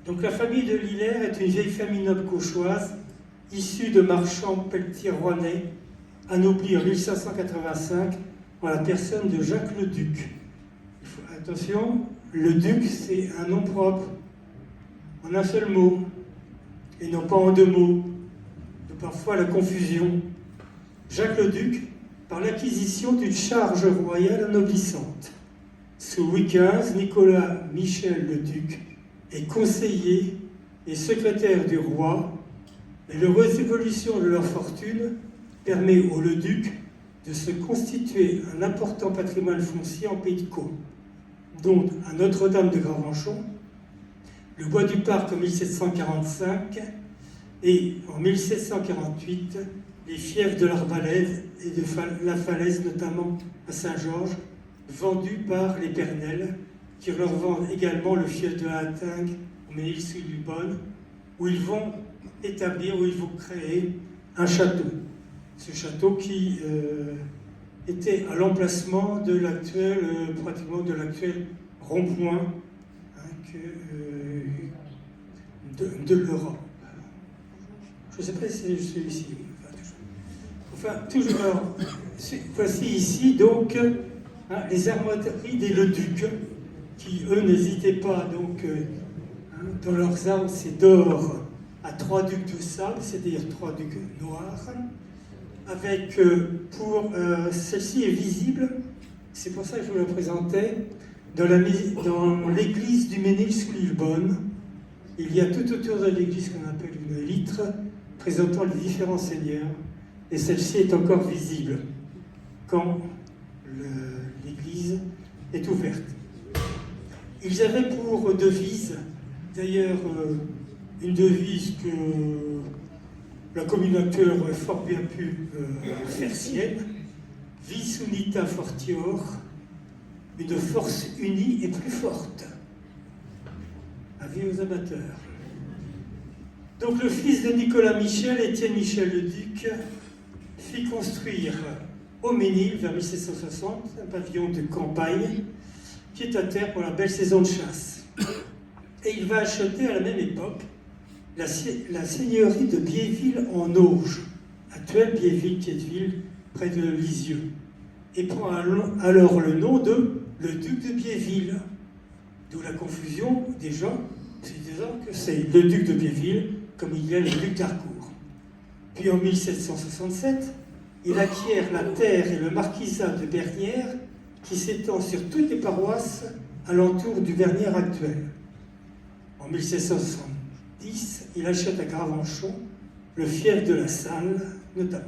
Donc la famille de Lillers est une vieille famille noble cauchoise, issue de marchands pelletiers rouennais, anoblis en 1585 en la personne de Jacques le Duc. Attention, le Duc c'est un nom propre, en un seul mot, et non pas en deux mots, de parfois la confusion. Jacques le Duc, par l'acquisition d'une charge royale noblissante. Sous Louis XV, Nicolas Michel le Duc est conseiller et secrétaire du roi, et l'heureuse évolution de leur fortune permet au le-duc de se constituer un important patrimoine foncier en Pays de Caux, dont à Notre-Dame de Gravenchon, le bois du Parc en 1745 et en 1748 les fiefs de l'Arbalèze et de la Falaise, notamment à Saint-Georges, vendus par les Pernelles, qui leur vendent également le fief de Hatingue au Ménil-sous-Lubonne, où ils vont établir, où ils vont créer un château. Ce château qui était à l'emplacement de l'actuel, pratiquement de l'actuel rond-point de l'Europe. Je ne sais pas si c'est celui-ci. Enfin, toujours. Alors, voici ici donc les armoiries des Le-Duc, qui eux n'hésitaient pas donc dans leurs armes, c'est d'or à 3 ducs de sable, c'est-à-dire 3 ducs noirs, avec celle-ci est visible, c'est pour ça que je vous la présentais, dans l'église du Ménil-sous-Lubonne. Il y a tout autour de l'église qu'on appelle une litre, présentant les différents seigneurs, et celle-ci est encore visible quand l'église est ouverte. Ils avaient pour devise, d'ailleurs une devise que la commune actuelle aurait fort bien pu faire sienne, Vis unita fortior, une force unie et plus forte. Avis aux amateurs. Donc le fils de Nicolas Michel, Étienne Michel le Duc, fit construire au Ménil, vers 1760, un pavillon de campagne pied à terre pour la belle saison de chasse. Et il va acheter à la même époque la seigneurie de Biéville en Auge, actuelle Biéville-Piéteville, près de Lisieux, et prend alors le nom de le duc de Biéville, d'où la confusion des gens se disant que c'est le duc de Biéville, comme il y a le duc d'Harcourt. Puis en 1767, il acquiert la terre et le marquisat de Bernières, qui s'étend sur toutes les paroisses alentour du Vernières actuel. En 1770, il achète à Gravenchon le fief de la Salle, notamment.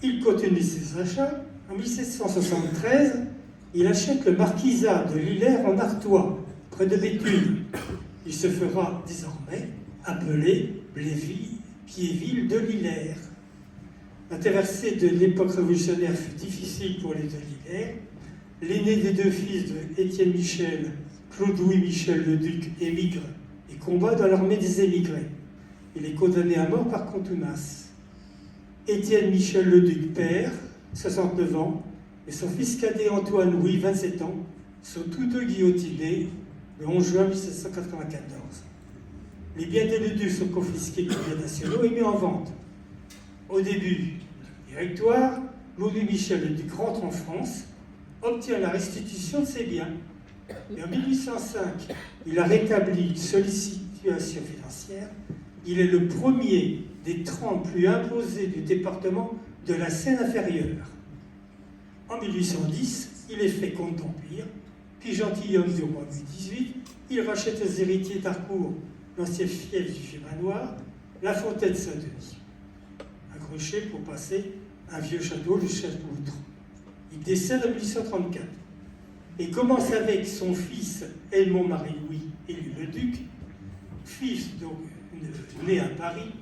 Il continue ses achats. En 1773, il achète le marquisat de Lillers en Artois, près de Béthune. Il se fera désormais appeler Piéville de Lillers. La traversée de l'époque révolutionnaire fut difficile pour les de Lillers. L'aîné des deux fils de Étienne Michel, Claude-Louis Michel le Duc, émigre et combat dans l'armée des émigrés. Il est condamné à mort par contumace. Étienne Michel le Duc, père, 69 ans, et son fils cadet Antoine Louis, 27 ans, sont tous deux guillotinés le 11 juin 1794. Les biens des deux ducs sont confisqués comme biens nationaux et mis en vente. Au début du directoire, Louis Michel le Duc rentre en France, obtient la restitution de ses biens. Et en 1805, il a rétabli une solide situation financière. Il est le premier des 30 plus imposés du département de la Seine-Inférieure. En 1810, il est fait comte d'Empire, puis gentilhomme du roi Louis XVIII. Il rachète aux héritiers d'Harcourt l'ancien fief du Firmanoir, la fontaine Saint-Denis. Un crochet pour passer un vieux château, le Château-Outreau. Il décède en 1834 et commence avec son fils Edmond Marie-Louis, élu le duc, fils donc né à Paris,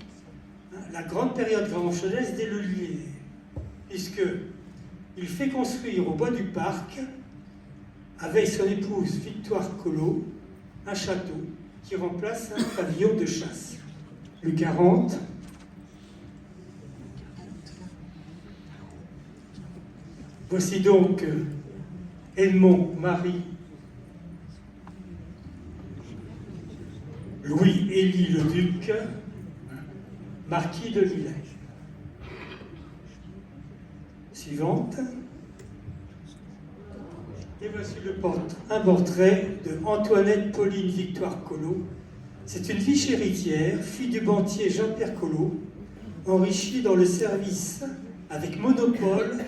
la grande période grand-chanaise dès le Lillet, puisqu'il fait construire au bois du Parc, avec son épouse Victoire Collot, un château qui remplace un pavillon de chasse. Le 40. Voici donc Edmond Marie Louis-Élie le Duc, marquis de Lillers. Suivante. Et voici un portrait de Antoinette Pauline Victoire Collot. C'est une fiche héritière, fille du banquier Jean-Pierre Collot, enrichie dans le service avec monopole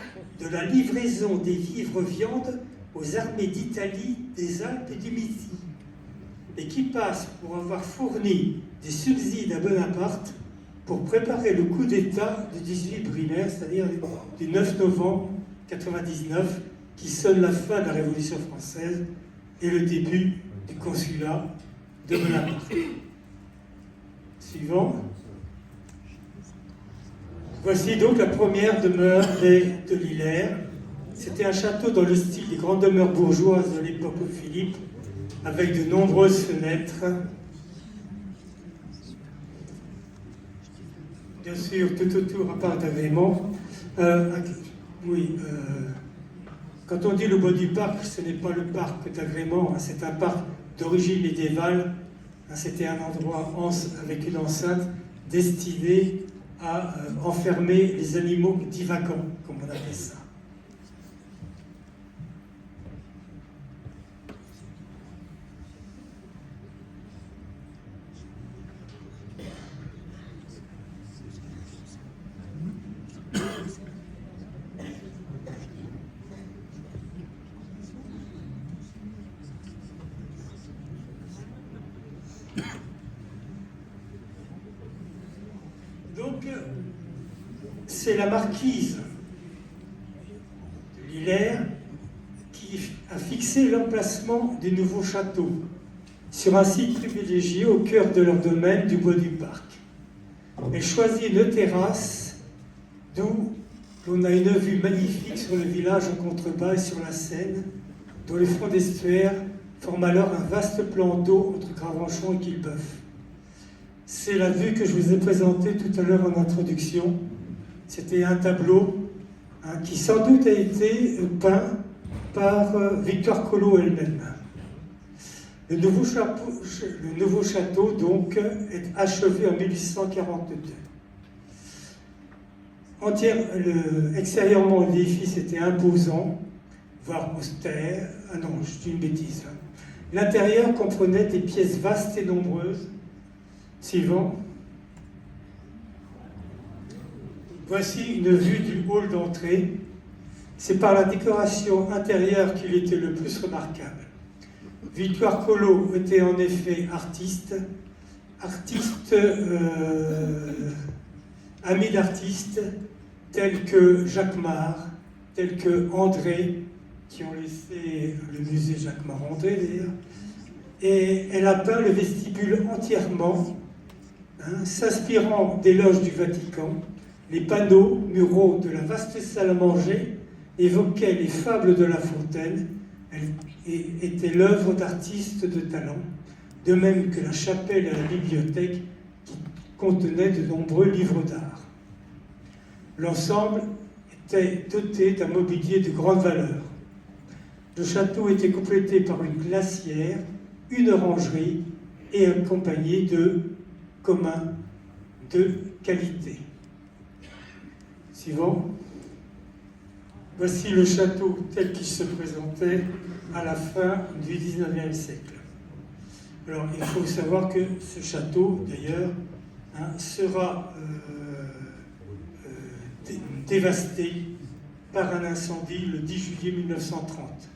de la livraison des vivres viandes aux armées d'Italie, des Alpes et du Midi, et qui passe pour avoir fourni des subsides à Bonaparte pour préparer le coup d'État du 18 Brumaire, c'est-à-dire du 9 novembre 1999, qui sonne la fin de la Révolution française et le début du consulat de Bonaparte. Suivant. Voici donc la première demeure de Lillers. C'était un château dans le style des grandes demeures bourgeoises de l'époque de Philippe, avec de nombreuses fenêtres. Bien sûr, tout autour, un parc d'agrément. Quand on dit le bois du parc, ce n'est pas le parc d'agrément, c'est un parc d'origine médiévale. C'était un endroit avec une enceinte destinée à enfermer les animaux divagants, comme on appelle ça. Donc, c'est la marquise de Lillers qui a fixé l'emplacement du nouveau château sur un site privilégié au cœur de leur domaine du bois du Parc. Elle choisit une terrasse d'où l'on a une vue magnifique sur le village en contrebas et sur la Seine, dont les fonds d'estuaire forment alors un vaste plan d'eau entre Gravenchon et Quillebeuf. C'est la vue que je vous ai présentée tout à l'heure en introduction. C'était un tableau qui sans doute a été peint par Victoire Collot elle-même. Le nouveau château, donc, est achevé en 1842. Extérieurement, l'édifice était imposant, voire austère. Ah non, je dis une bêtise. L'intérieur comprenait des pièces vastes et nombreuses. Suivant. Voici une vue du hall d'entrée. C'est par la décoration intérieure qu'il était le plus remarquable. Victoire Collot était en effet artiste, ami d'artistes tels que Jacquemart, tels que André, qui ont laissé le musée Jacquemart-André d'ailleurs, et elle a peint le vestibule entièrement, s'inspirant des loges du Vatican. Les panneaux muraux de la vaste salle à manger évoquaient les fables de La Fontaine et étaient l'œuvre d'artistes de talent, de même que la chapelle et la bibliothèque qui contenaient de nombreux livres d'art. L'ensemble était doté d'un mobilier de grande valeur. Le château était complété par une glacière, une orangerie et accompagné de communs de qualité. Suivant. Voici le château tel qu'il se présentait à la fin du XIXe siècle. Alors, il faut savoir que ce château, d'ailleurs, sera dévasté par un incendie le 10 juillet 1930.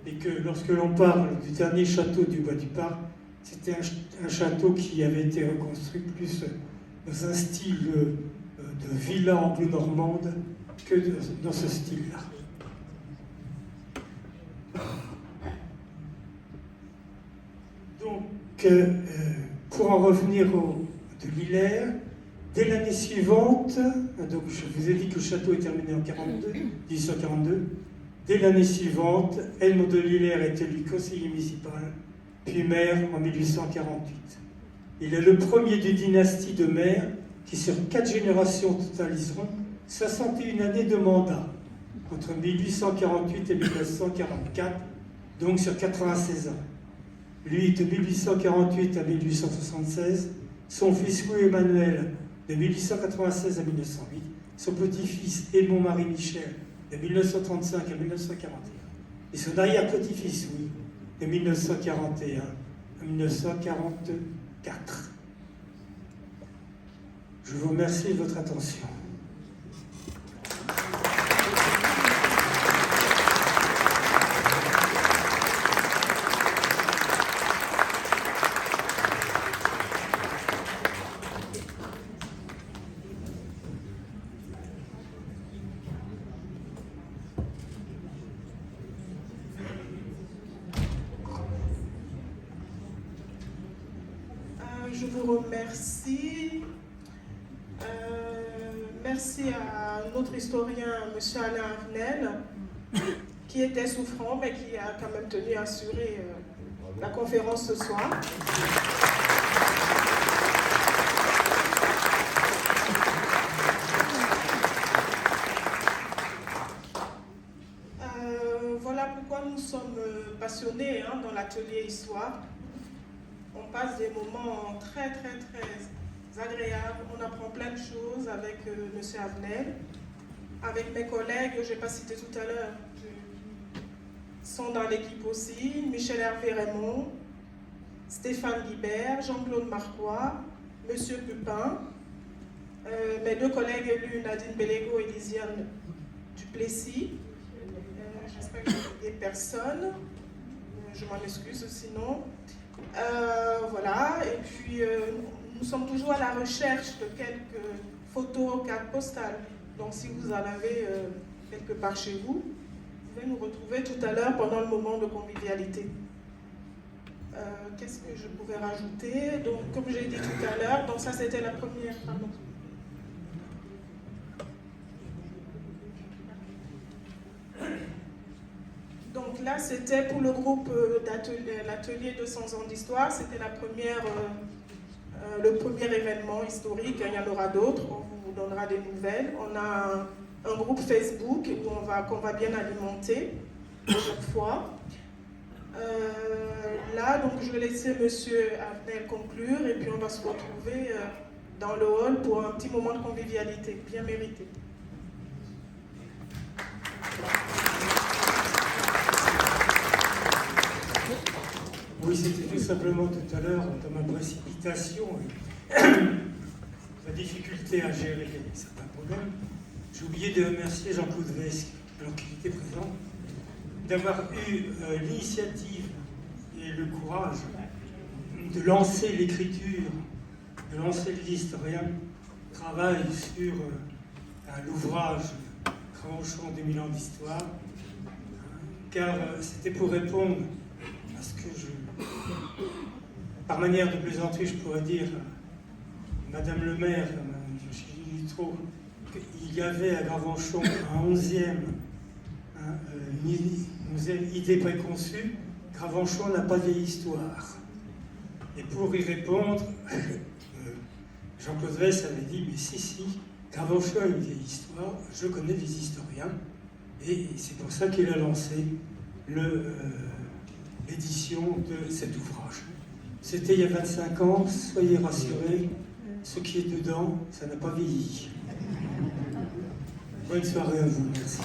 Et que lorsque l'on parle du dernier château du Bois du Parc, c'était un château qui avait été reconstruit plus dans un style de villa anglo-normande que dans ce style-là. Donc, pour en revenir de l'Hilaire, dès l'année suivante, donc je vous ai dit que le château est terminé en 1842, dès l'année suivante, Edmond de l'Hilaire est élu conseiller municipal, puis maire en 1848. Il est le premier d'une dynastie de maires qui, sur 4 générations, totaliseront 61 années de mandat, entre 1848 et 1944, donc sur 96 ans. Lui, de 1848 à 1876, son fils Louis-Emmanuel, de 1896 à 1908, son petit-fils Edmond-Marie Michel, de 1935 à 1941, et son arrière-petit-fils Louis, de 1941 à 1944. Je vous remercie de votre attention. Je vous remercie. Merci à notre historien, M. Alain Arnel, qui était souffrant, mais qui a quand même tenu à assurer la conférence ce soir. Voilà pourquoi nous sommes passionnés dans l'atelier Histoire. On passe des moments très agréables, on apprend plein de choses avec M. Arnel, avec mes collègues, je n'ai pas cité tout à l'heure, qui sont dans l'équipe aussi, Michel Hervé Raymond, Stéphane Guibert, Jean-Claude Marquois, M. Pupin, mes 2 collègues élus, Nadine Bellego et Lisiane Duplessis. J'espère que j'ai oublié personne, je m'en excuse sinon. Voilà, et puis nous sommes toujours à la recherche de quelques photos, cartes postales. Donc si vous en avez quelque part chez vous, vous pouvez nous retrouver tout à l'heure pendant le moment de convivialité. Qu'est-ce que je pouvais rajouter? Donc comme j'ai dit tout à l'heure, donc ça c'était la première, pardon. Donc là, c'était pour le groupe l'atelier 200 ans d'histoire. C'était le premier événement historique. Il y en aura d'autres. On vous donnera des nouvelles. On a un groupe Facebook qu'on va bien alimenter. à chaque fois. Là, donc, je vais laisser Monsieur Abnel conclure et puis on va se retrouver dans le hall pour un petit moment de convivialité bien mérité. Oui, c'était tout simplement tout à l'heure, dans ma précipitation, la difficulté à gérer certains problèmes. J'ai oublié de remercier Jean-Claude Vesque, alors qu'il était présent, d'avoir eu l'initiative et le courage de lancer l'écriture, de lancer l'historien, travail sur l'ouvrage Gravenchon 2000 ans d'histoire, car c'était pour répondre à ce que par manière de plaisanterie, je pourrais dire, Madame le maire, je trop, qu'il y avait à Gravenchon un 11e, une idée préconçue. Gravenchon n'a pas vieille histoire. Et pour y répondre, Jean-Claude Vess avait dit, mais si, Gravenchon a une vieille histoire, je connais des historiens, et c'est pour ça qu'il a lancé l'édition de cet ouvrage. C'était il y a 25 ans, soyez rassurés, ce qui est dedans, ça n'a pas vieilli. Bonne soirée à vous, merci.